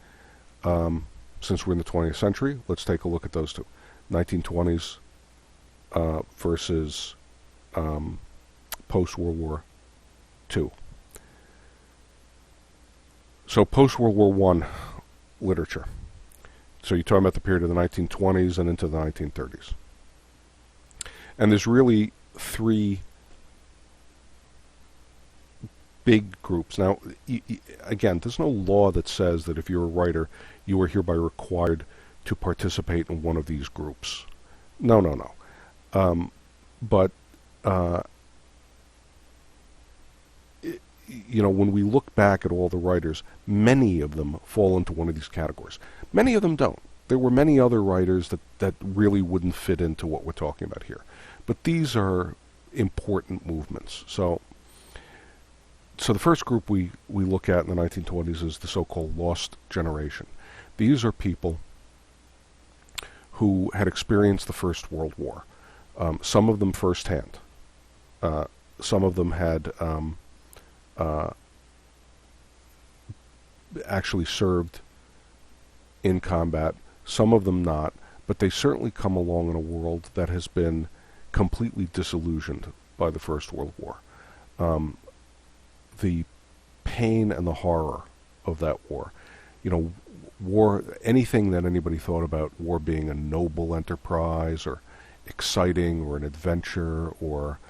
Since we're in the 20th century, let's take a look at those two. 1920s versus post-World War II. So post-World War I literature. So you're talking about the period of the 1920s and into the 1930s. And there's really three big groups. Now, again, there's no law that says that if you're a writer, you are hereby required to participate in one of these groups. No. But when we look back at all the writers, many of them fall into one of these categories. Many of them don't. There were many other writers that really wouldn't fit into what we're talking about here. But these are important movements. So the first group we look at in the 1920s is the so-called lost generation. These are people who had experienced the First World War. Some of them firsthand. Some of them had actually served in combat. Some of them not. But they certainly come along in a world that has been completely disillusioned by the First World War. The pain and the horror of that war. War, anything that anybody thought about war being a noble enterprise or exciting or an adventure or,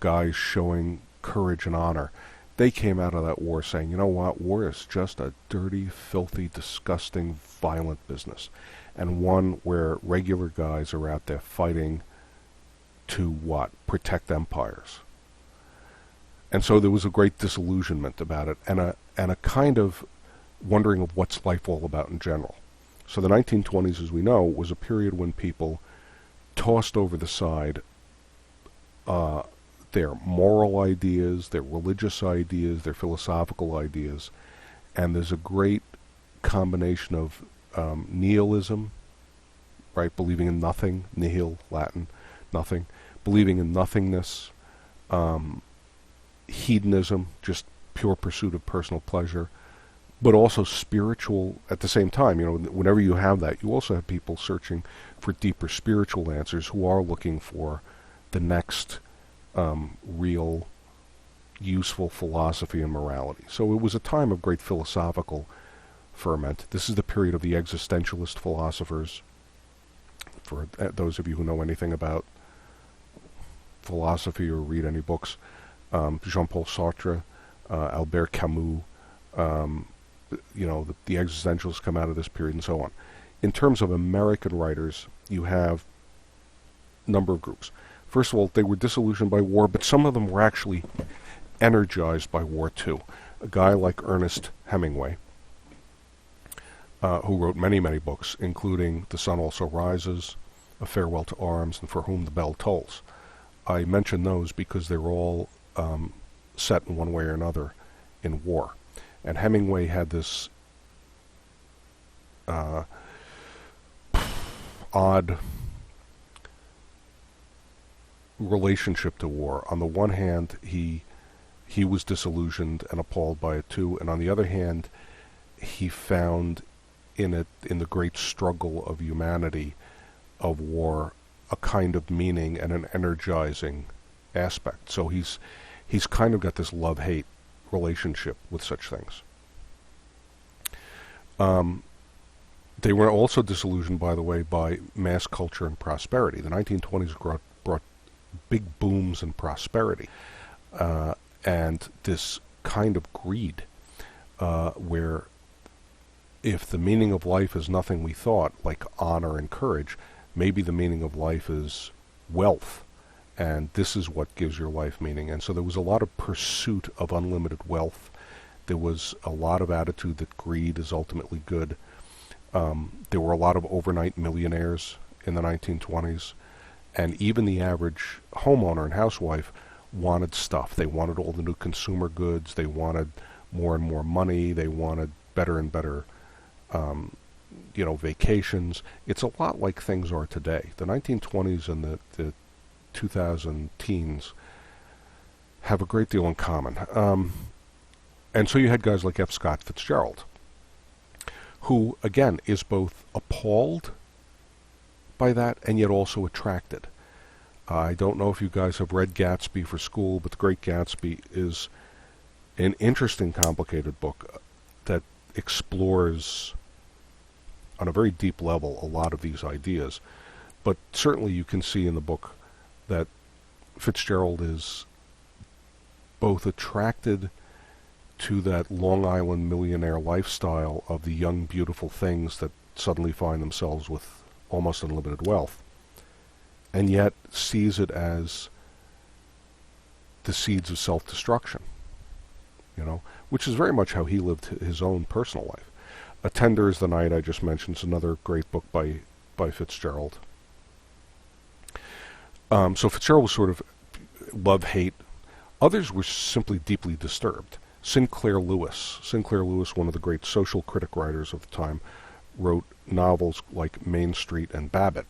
guys showing courage and honor, they came out of that war saying, you know what, war is just a dirty, filthy, disgusting, violent business. And one where regular guys are out there fighting to what? Protect empires. And so there was a great disillusionment about it and a kind of wondering of what's life all about in general. So the 1920s, as we know, was a period when people tossed over the side their moral ideas, their religious ideas, their philosophical ideas, and there's a great combination of nihilism, right, believing in nothing, nihil, Latin, nothing, believing in nothingness, hedonism, just pure pursuit of personal pleasure, but also spiritual at the same time. Whenever you have that, you also have people searching for deeper spiritual answers who are looking for the next real, useful philosophy and morality. So it was a time of great philosophical ferment. This is the period of the existentialist philosophers. For those of you who know anything about philosophy or read any books, Jean-Paul Sartre, Albert Camus, the existentialists come out of this period and so on. In terms of American writers, you have a number of groups. First of all, they were disillusioned by war, but some of them were actually energized by war too. A guy like Ernest Hemingway, who wrote many, many books, including The Sun Also Rises, A Farewell to Arms, and For Whom the Bell Tolls. I mention those because they're all set in one way or another in war. And Hemingway had this odd relationship to war. On the one hand, he was disillusioned and appalled by it too, and on the other hand, he found in the great struggle of humanity of war a kind of meaning and an energizing aspect. So he's kind of got this love-hate relationship with such things. They were also disillusioned, by the way, by mass culture and prosperity. The 1920s brought big booms in prosperity and this kind of greed where if the meaning of life is nothing we thought, like honor and courage, maybe the meaning of life is wealth, and this is what gives your life meaning. And so there was a lot of pursuit of unlimited wealth There was a lot of attitude that greed is ultimately good. There were a lot of overnight millionaires in the 1920s, and even the average homeowner and housewife wanted stuff. They wanted all the new consumer goods. They wanted more and more money. They wanted better and better, vacations. It's a lot like things are today. The 1920s and the 2000 teens have a great deal in common. And so you had guys like F. Scott Fitzgerald, who, again, is both appalled by that and yet also attracted. I don't know if you guys have read Gatsby for school, but The Great Gatsby is an interesting, complicated book that explores, on a very deep level, a lot of these ideas. But certainly you can see in the book that Fitzgerald is both attracted to that Long Island millionaire lifestyle of the young, beautiful things that suddenly find themselves with almost unlimited wealth, and yet sees it as the seeds of self-destruction, which is very much how he lived his own personal life. A Tender is the Night, I just mentioned, is another great book by Fitzgerald. So Fitzgerald was sort of love-hate. Others were simply deeply disturbed. Sinclair Lewis, one of the great social critic writers of the time, wrote novels like Main Street and Babbitt,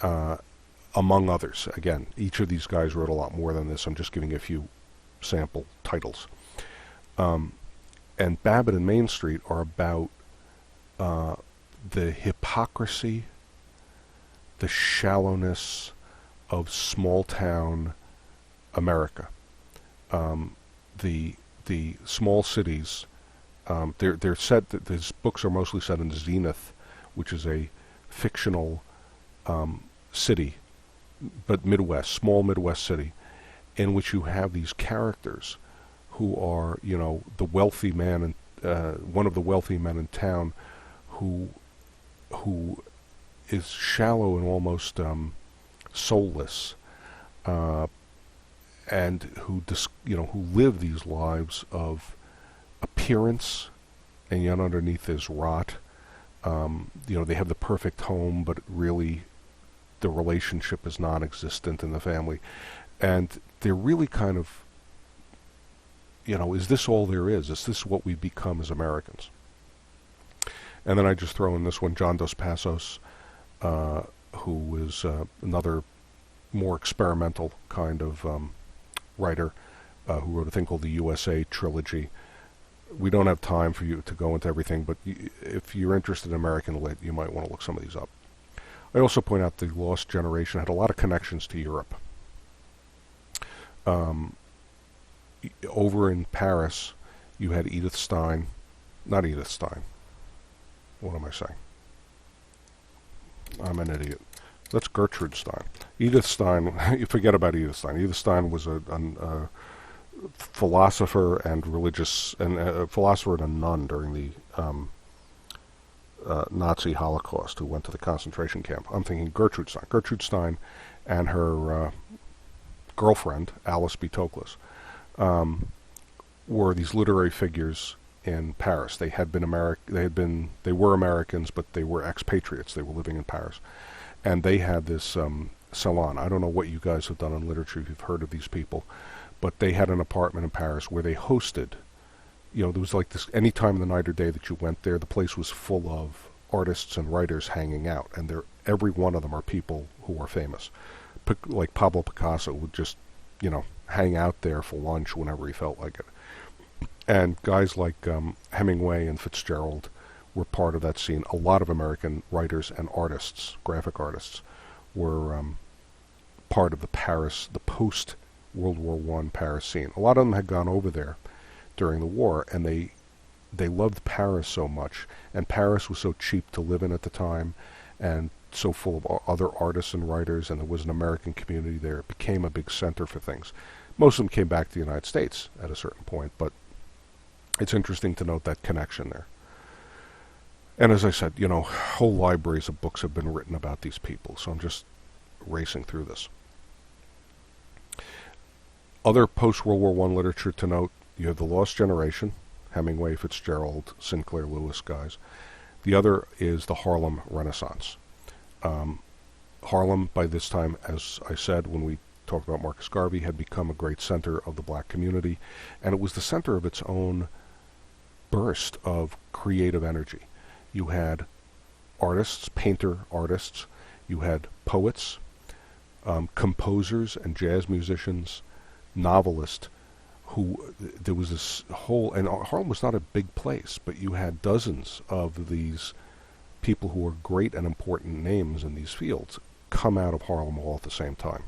among others. Again, each of these guys wrote a lot more than this. I'm just giving a few sample titles. And Babbitt and Main Street are about the hypocrisy, the shallowness of small-town America. The small cities, they're set. These books are mostly set in Zenith, which is a fictional city, but small Midwest city, in which you have these characters who are, the wealthy man and one of the wealthy men in town, who is shallow and almost soulless. And who live these lives of appearance, and yet underneath is rot. They have the perfect home, but really the relationship is non-existent in the family. And they're really kind of, is this all there is? Is this what we become as Americans? And then I just throw in this one, John Dos Passos, who is another more experimental kind of writer who wrote a thing called the USA Trilogy. We don't have time for you to go into everything, but if you're interested in American lit, you might want to look some of these up. I also point out the Lost Generation had a lot of connections to Europe. Over in Paris, you had Edith Stein. Not Edith Stein. What am I saying? I'm an idiot. That's Gertrude Stein. Edith Stein, you forget about Edith Stein. Edith Stein was a philosopher and a philosopher and a nun during the Nazi Holocaust, who went to the concentration camp. I'm thinking Gertrude Stein. Gertrude Stein and her girlfriend, Alice B. Toklas, were these literary figures in Paris. They were Americans, but they were expatriates. They were living in Paris. And they had this salon. I don't know what you guys have done in literature if you've heard of these people, but they had an apartment in Paris where they hosted, there was like this, any time of the night or day that you went there, the place was full of artists and writers hanging out, and every one of them are people who are famous. Like Pablo Picasso would just, hang out there for lunch whenever he felt like it. And guys like Hemingway and Fitzgerald were part of that scene. A lot of American writers and artists, graphic artists, were part of the post-World War I Paris scene. A lot of them had gone over there during the war, and they loved Paris so much, and Paris was so cheap to live in at the time, and so full of other artists and writers, and there was an American community there. It became a big center for things. Most of them came back to the United States at a certain point, but it's interesting to note that connection there. And as I said, whole libraries of books have been written about these people, so I'm just racing through this. Other post-World War I literature to note, you have The Lost Generation, Hemingway, Fitzgerald, Sinclair Lewis guys. The other is the Harlem Renaissance. Harlem, by this time, as I said when we talked about Marcus Garvey, had become a great center of the black community, and it was the center of its own burst of creative energy. You had artists, painter artists, you had poets, composers and jazz musicians, novelists, there was this whole, and Harlem was not a big place, but you had dozens of these people who were great and important names in these fields come out of Harlem all at the same time.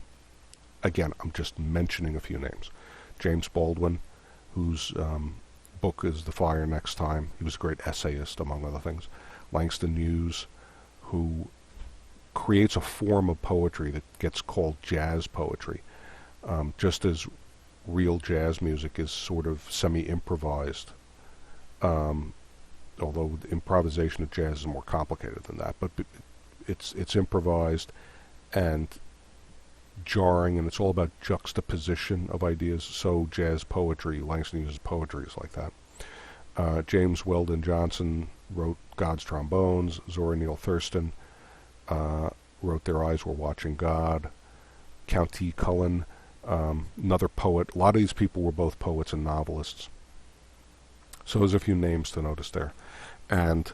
Again, I'm just mentioning a few names. James Baldwin, whose book is The Fire Next Time. He was a great essayist, among other things. Langston Hughes, who creates a form of poetry that gets called jazz poetry, just as real jazz music is sort of semi-improvised, although the improvisation of jazz is more complicated than that, but it's improvised and jarring, and it's all about juxtaposition of ideas. So jazz poetry, Langston Hughes' poetry is like that. James Weldon Johnson wrote God's Trombones. Zora Neale Thurston wrote Their Eyes Were Watching God. Count T. Cullen, another poet. A lot of these people were both poets and novelists. So there's a few names to notice there. And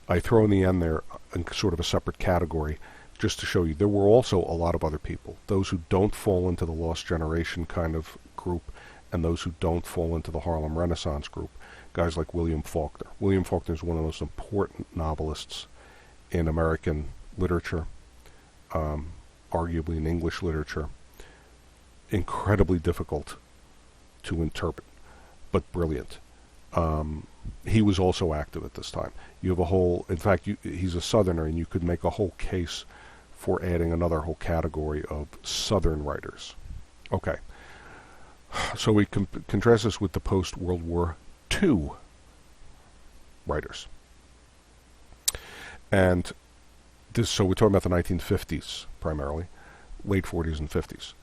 I throw in the end there in sort of a separate category just to show you there were also a lot of other people. Those who don't fall into the Lost Generation kind of group, and those who don't fall into the Harlem Renaissance group. Guys like William Faulkner. William Faulkner is one of the most important novelists in American literature, arguably in English literature. Incredibly difficult to interpret, but brilliant. He was also active at this time. You have a whole, in fact, he's a Southerner, and you could make a whole case for adding another whole category of Southern writers. Okay, so we contrast this with the post-World War II writers. And this, so we're talking about the 1950s primarily, late 40s and 50s.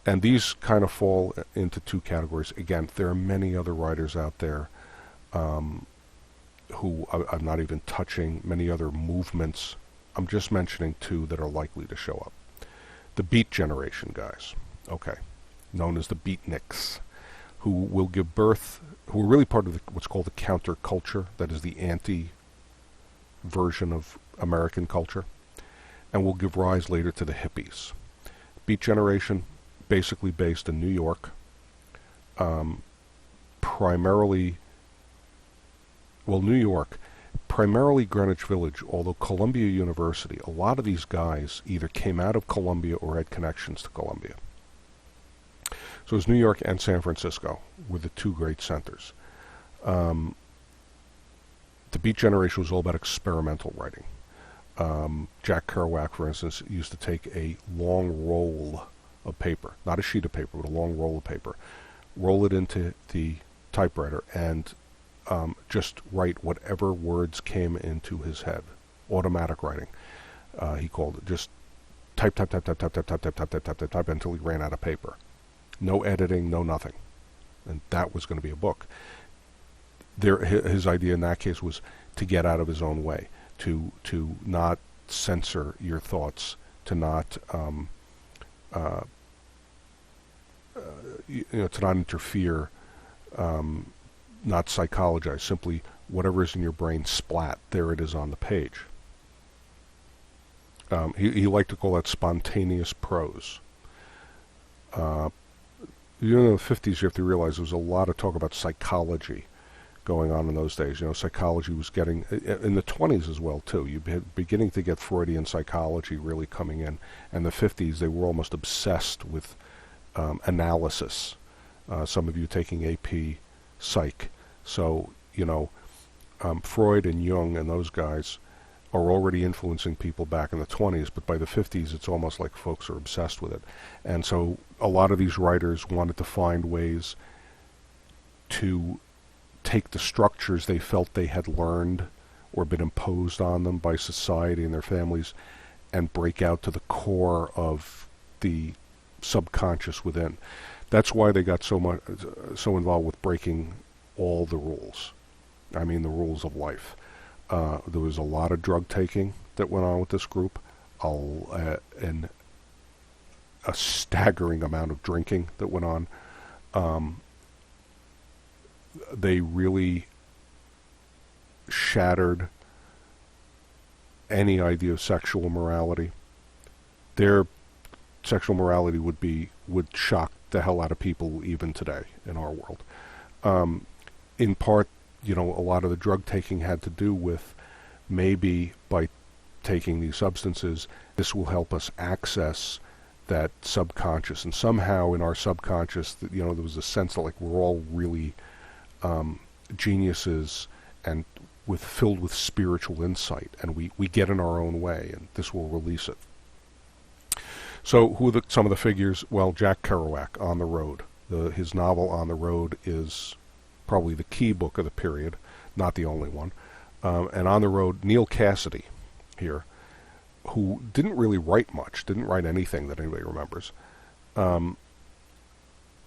And these kind of fall into two categories. Again, there are many other writers out there who I'm not even touching, many other movements. I'm just mentioning two that are likely to show up. The Beat Generation guys, okay, known as the Beatniks, who will give birth, who are really part of what's called the counterculture, that is the anti-version of American culture, and will give rise later to the hippies. Beat Generation, basically based in New York, primarily Greenwich Village, although Columbia University, a lot of these guys either came out of Columbia or had connections to Columbia. So it was New York and San Francisco were the two great centers. The Beat Generation was all about experimental writing. Jack Kerouac, for instance, used to take a long roll of paper, not a sheet of paper, but a long roll of paper, roll it into the typewriter, and just write whatever words came into his head. Automatic writing, he called it. Just type until he ran out of paper. No editing, no nothing. And that was going to be a book. His idea in that case was to get out of his own way, to not censor your thoughts, to not to not interfere, not psychologize. Simply whatever is in your brain, splat. There it is on the page. He liked to call that spontaneous prose. In the 50s, you have to realize there was a lot of talk about psychology going on in those days. Psychology was getting, in the 20s as well, too. You had beginning to get Freudian psychology really coming in. And the 50s, they were almost obsessed with analysis. Some of you taking AP Psych. So, Freud and Jung and those guys are already influencing people back in the 20s, but by the 50s, it's almost like folks are obsessed with it. And so a lot of these writers wanted to find ways to take the structures they felt they had learned or been imposed on them by society and their families and break out to the core of the subconscious within. That's why they got so involved with breaking all the rules. I mean the rules of life. There was a lot of drug taking that went on with this group, and a staggering amount of drinking that went on. They really shattered any idea of sexual morality. Their sexual morality would shock the hell out of people even today in our world. In part, a lot of the drug taking had to do with maybe by taking these substances, this will help us access that subconscious. And somehow in our subconscious, there was a sense that like we're all really geniuses and filled with spiritual insight, and we get in our own way, and this will release it. So who are some of the figures? Well, Jack Kerouac, On the Road. His novel On the Road is probably the key book of the period, not the only one. And On the Road, Neal Cassady here, who didn't really write much, didn't write anything that anybody remembers,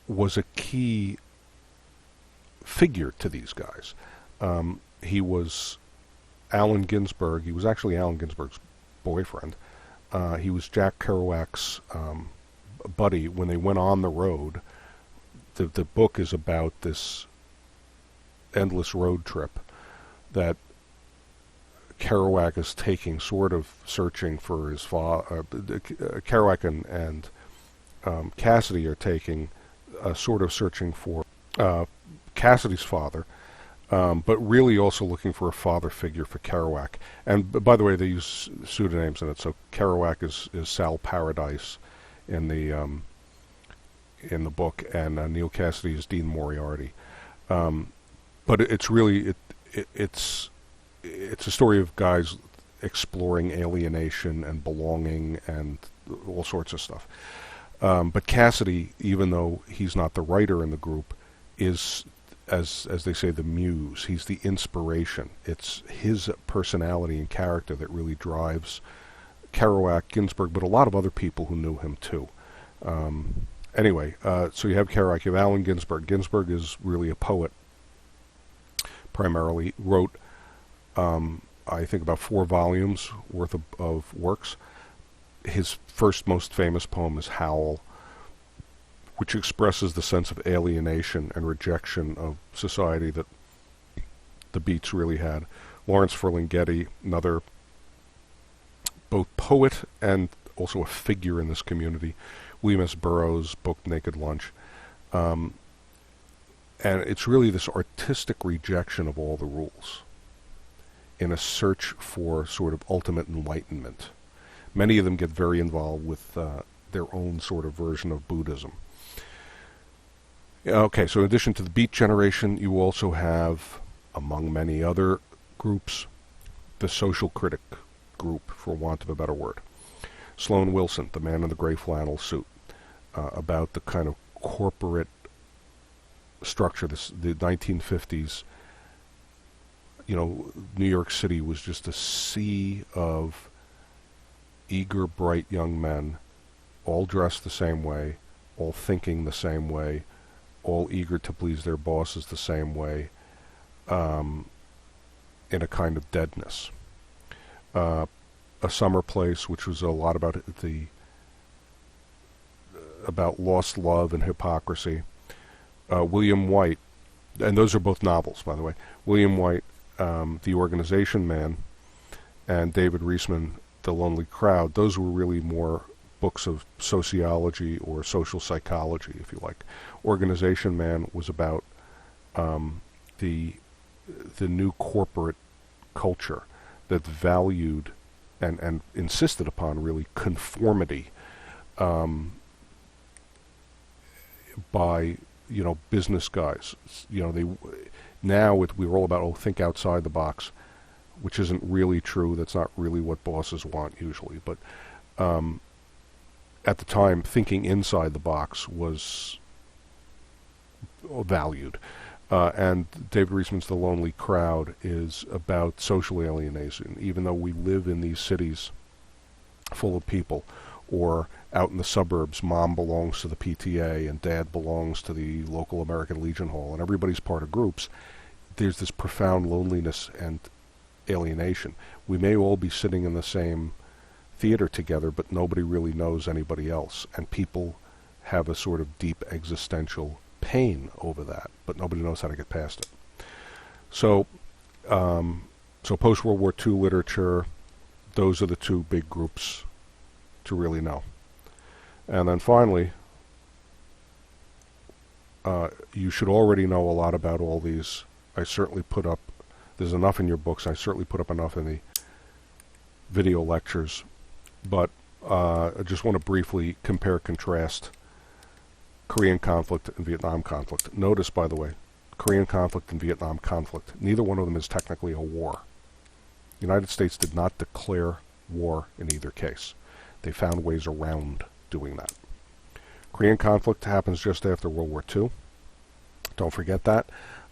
was a key figure to these guys. He was Allen Ginsberg. He was actually Allen Ginsberg's boyfriend. He was Jack Kerouac's buddy when they went on the road. The book is about this endless road trip that Kerouac is taking, sort of searching for his father. Kerouac and Cassady are taking, sort of searching for Cassady's father, but really also looking for a father figure for Kerouac. And by the way, they use pseudonyms in it. So Kerouac is Sal Paradise in the book, and Neal Cassady is Dean Moriarty. But it's really it's a story of guys exploring alienation and belonging and all sorts of stuff. But Cassady, even though he's not the writer in the group, is, as they say, the muse. He's the inspiration. It's his personality and character that really drives Kerouac, Ginsberg, but a lot of other people who knew him too. Anyway, so you have Kerouac, you have Allen Ginsberg. Ginsberg is really a poet, primarily. Wrote, I think, about 4 volumes worth of works. His first most famous poem is Howl, which expresses the sense of alienation and rejection of society that the Beats really had. Lawrence Ferlinghetti, another both poet and also a figure in this community. William S. Burroughs' book Naked Lunch. And it's really this artistic rejection of all the rules in a search for sort of ultimate enlightenment. Many of them get very involved with their own sort of version of Buddhism. Okay, so in addition to the Beat generation, you also have, among many other groups, the social critic group, for want of a better word. Sloan Wilson, the man in the gray flannel suit, about the kind of corporate structure. The 1950s, New York City was just a sea of eager, bright young men, all dressed the same way, all thinking the same way, all eager to please their bosses the same way, in a kind of deadness. A Summer Place, which was a lot about lost love and hypocrisy. William White, and those are both novels, by the way. William White, The Organization Man, and David Reisman, The Lonely Crowd. Those were really more books of sociology or social psychology, if you like. Organization Man was about the new corporate culture that valued and insisted upon really conformity by business guys. We're all about think outside the box, which isn't really true. That's not really what bosses want usually. But at the time, thinking inside the box was valued. And David Reisman's The Lonely Crowd is about social alienation. Even though we live in these cities full of people, or out in the suburbs, mom belongs to the PTA and dad belongs to the local American Legion Hall, and everybody's part of groups, there's this profound loneliness and alienation. We may all be sitting in the same theater together, but nobody really knows anybody else, and people have a sort of deep existential pain over that, but nobody knows how to get past it. So post-World War II literature, those are the two big groups to really know. And then finally, you should already know a lot about all these. I certainly put up, there's enough in your books, I certainly put up enough in the video lectures, but I just want to briefly compare, contrast Korean conflict and Vietnam conflict. Notice, by the way, Korean conflict and Vietnam conflict, neither one of them is technically a war. The United States did not declare war in either case. They found ways around doing that. Korean conflict happens just after World War II. Don't forget that.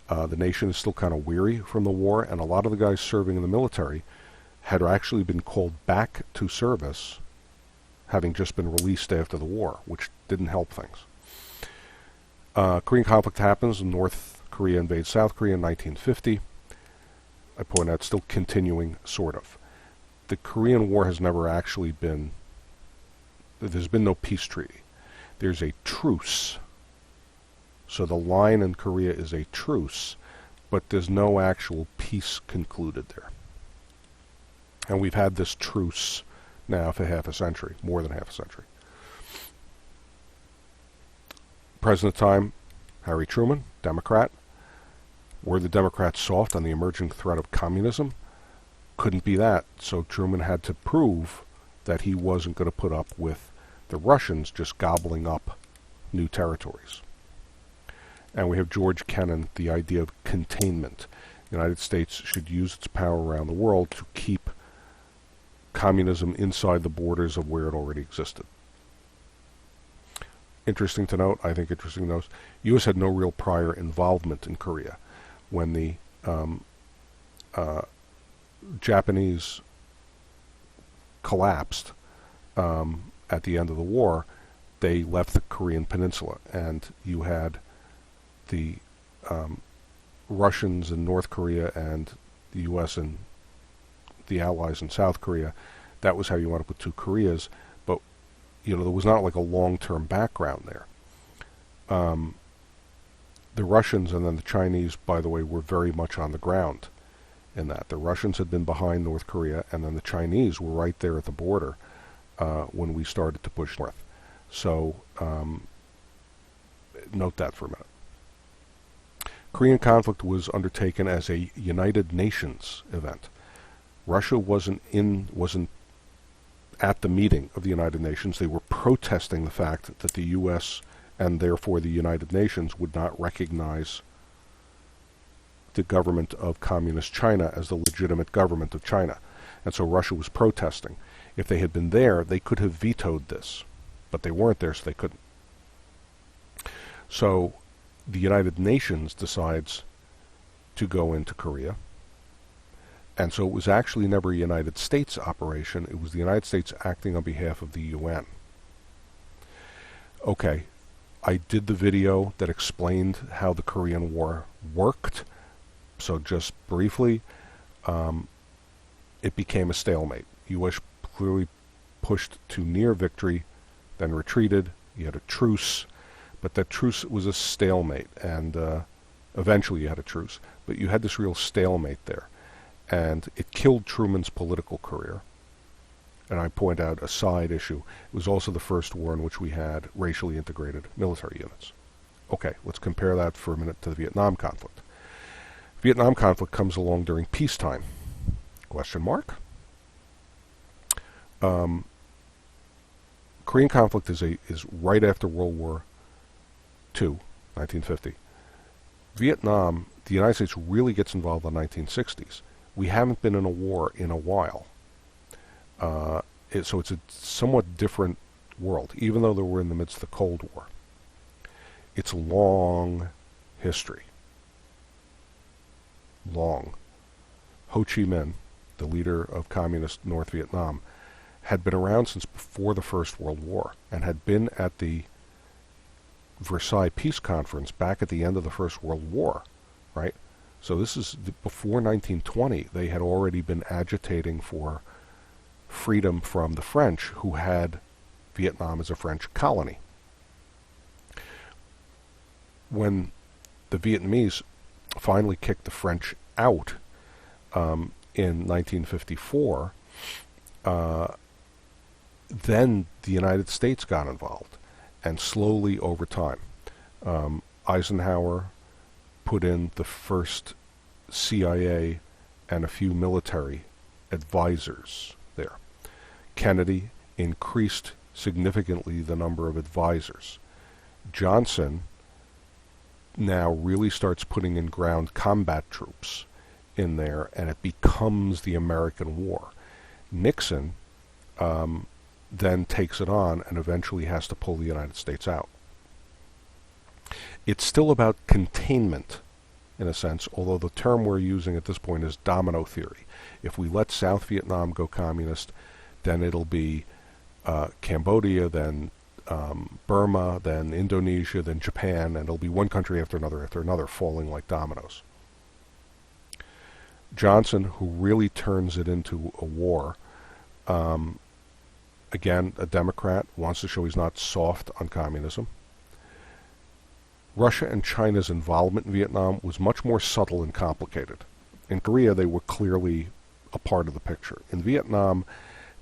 The nation is still kind of weary from the war, and a lot of the guys serving in the military had actually been called back to service, having just been released after the war, which didn't help things. Korean conflict happens, and North Korea invades South Korea in 1950. I point out, still continuing, sort of. The Korean War has never actually been, there's been no peace treaty. There's a truce. So the line in Korea is a truce, but there's no actual peace concluded there. And we've had this truce now for half a century, more than half a century. President at the time, Harry Truman, Democrat. Were the Democrats soft on the emerging threat of communism? Couldn't be that. So Truman had to prove that he wasn't going to put up with the Russians just gobbling up new territories. And we have George Kennan, the idea of containment. The United States should use its power around the world to keep communism inside the borders of where it already existed. Interesting to note, I think interesting to note, the U.S. had no real prior involvement in Korea. When the Japanese collapsed at the end of the war, they left the Korean peninsula, and you had the Russians in North Korea and the U.S. and the Allies in South Korea. That was how you wound up with two Koreas, but there was not like a long-term background there. The Russians and then the Chinese, by the way, were very much on the ground in that. The Russians had been behind North Korea, and then the Chinese were right there at the border when we started to push north. So note that for a minute. Korean conflict was undertaken as a United Nations event. Russia wasn't at the meeting of the United Nations. They were protesting the fact that the U.S. and therefore the United Nations would not recognize the government of Communist China as the legitimate government of China. And so Russia was protesting. If they had been there, they could have vetoed this. But they weren't there, so they couldn't. So the United Nations decides to go into Korea. And so it was actually never a United States operation. It was the United States acting on behalf of the UN. Okay, I did the video that explained how the Korean War worked. So just briefly, it became a stalemate. U.S. clearly pushed to near victory, then retreated. You had a truce, but that truce was a stalemate, and eventually you had a truce. But you had this real stalemate there, and it killed Truman's political career. And I point out a side issue. It was also the first war in which we had racially integrated military units. Okay, let's compare that for a minute to the Vietnam conflict. Vietnam conflict comes along during peacetime. Question mark? Korean conflict is right after World War II, 1950. Vietnam, the United States really gets involved in the 1960s. We haven't been in a war in a while. So it's a somewhat different world, even though we're in the midst of the Cold War. It's a long history. Long. Ho Chi Minh, the leader of communist North Vietnam, had been around since before the First World War and had been at the Versailles Peace Conference back at the end of the First World War, right? So this is before 1920. They had already been agitating for freedom from the French, who had Vietnam as a French colony. When the Vietnamese finally kicked the French out in 1954, then the United States got involved, and slowly over time, Eisenhower put in the first CIA and a few military advisors there. Kennedy increased significantly the number of advisors. Johnson now really starts putting in ground combat troops in there, and it becomes the American war. Nixon then takes it on and eventually has to pull the United States out. It's still about containment, in a sense, although the term we're using at this point is domino theory. If we let South Vietnam go communist, then it'll be Cambodia, then Burma, then Indonesia, then Japan, and it'll be one country after another, falling like dominoes. Johnson, who really turns it into a war, again, a Democrat, wants to show he's not soft on communism. Russia and China's involvement in Vietnam was much more subtle and complicated. In Korea, they were clearly a part of the picture. In Vietnam,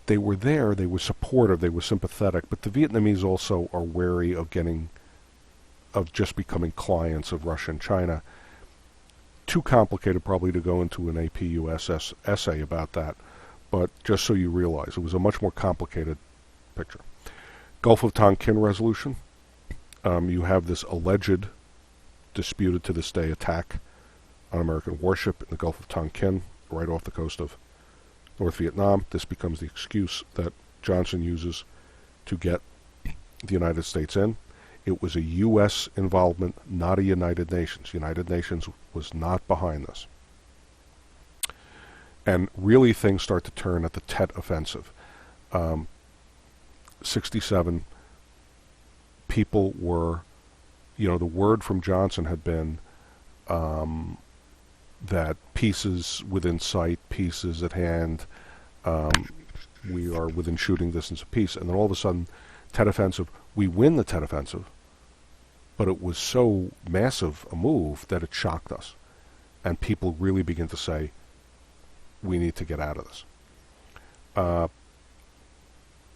they were there, they were supportive, they were sympathetic, but the Vietnamese also are wary of just becoming clients of Russia and China. Too complicated probably to go into an APUSS essay about that, but just so you realize, it was a much more complicated picture. Gulf of Tonkin resolution. You have this alleged, disputed to this day, attack on American warship in the Gulf of Tonkin, right off the coast of North Vietnam. This becomes the excuse that Johnson uses to get the United States in. It was a U.S. involvement, not a United Nations. United Nations was not behind this. And really things start to turn at the Tet Offensive. 67, people were, the word from Johnson had been that peace is within sight, peace is at hand, we are within shooting distance of peace. And then all of a sudden, Tet Offensive, we win the Tet Offensive, but it was so massive a move that it shocked us. And people really begin to say, we need to get out of this.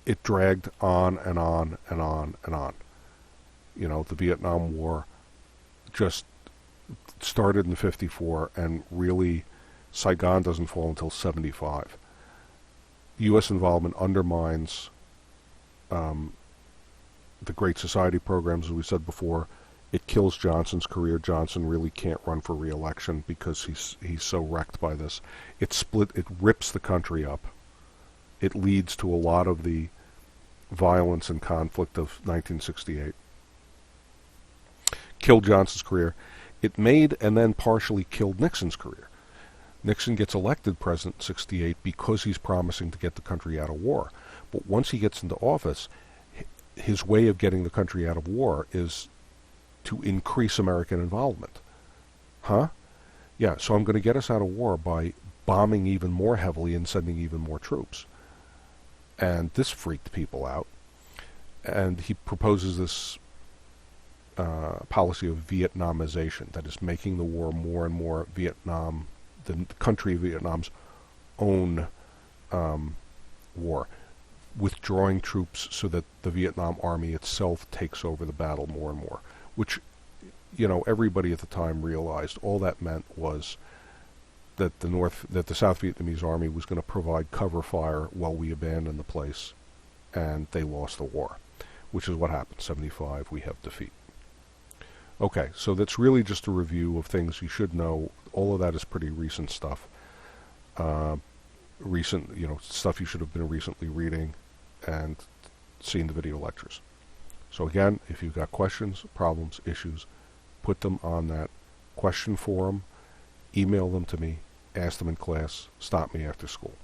It dragged on and on and on and on. The Vietnam War just started in 54, and really Saigon doesn't fall until 75. U.S. involvement undermines the Great Society programs, as we said before. It kills Johnson's career. Johnson really can't run for re-election because he's so wrecked by this. It rips the country up. It leads to a lot of the violence and conflict of 1968. Killed Johnson's career. It made and then partially killed Nixon's career. Nixon gets elected president in 68 because he's promising to get the country out of war. But once he gets into office, his way of getting the country out of war is to increase American involvement. Yeah, so I'm going to get us out of war by bombing even more heavily and sending even more troops. And this freaked people out. And he proposes this policy of Vietnamization, that is making the war more and more Vietnam, the country of Vietnam's own war, withdrawing troops so that the Vietnam Army itself takes over the battle more and more, which, everybody at the time realized all that meant was that the South Vietnamese Army was going to provide cover fire while we abandoned the place, and they lost the war, which is what happened. 75, we have defeat. Okay, so that's really just a review of things you should know. All of that is pretty recent stuff. Stuff you should have been recently reading and seeing the video lectures. So again, if you've got questions, problems, issues, put them on that question forum, email them to me, ask them in class, stop me after school.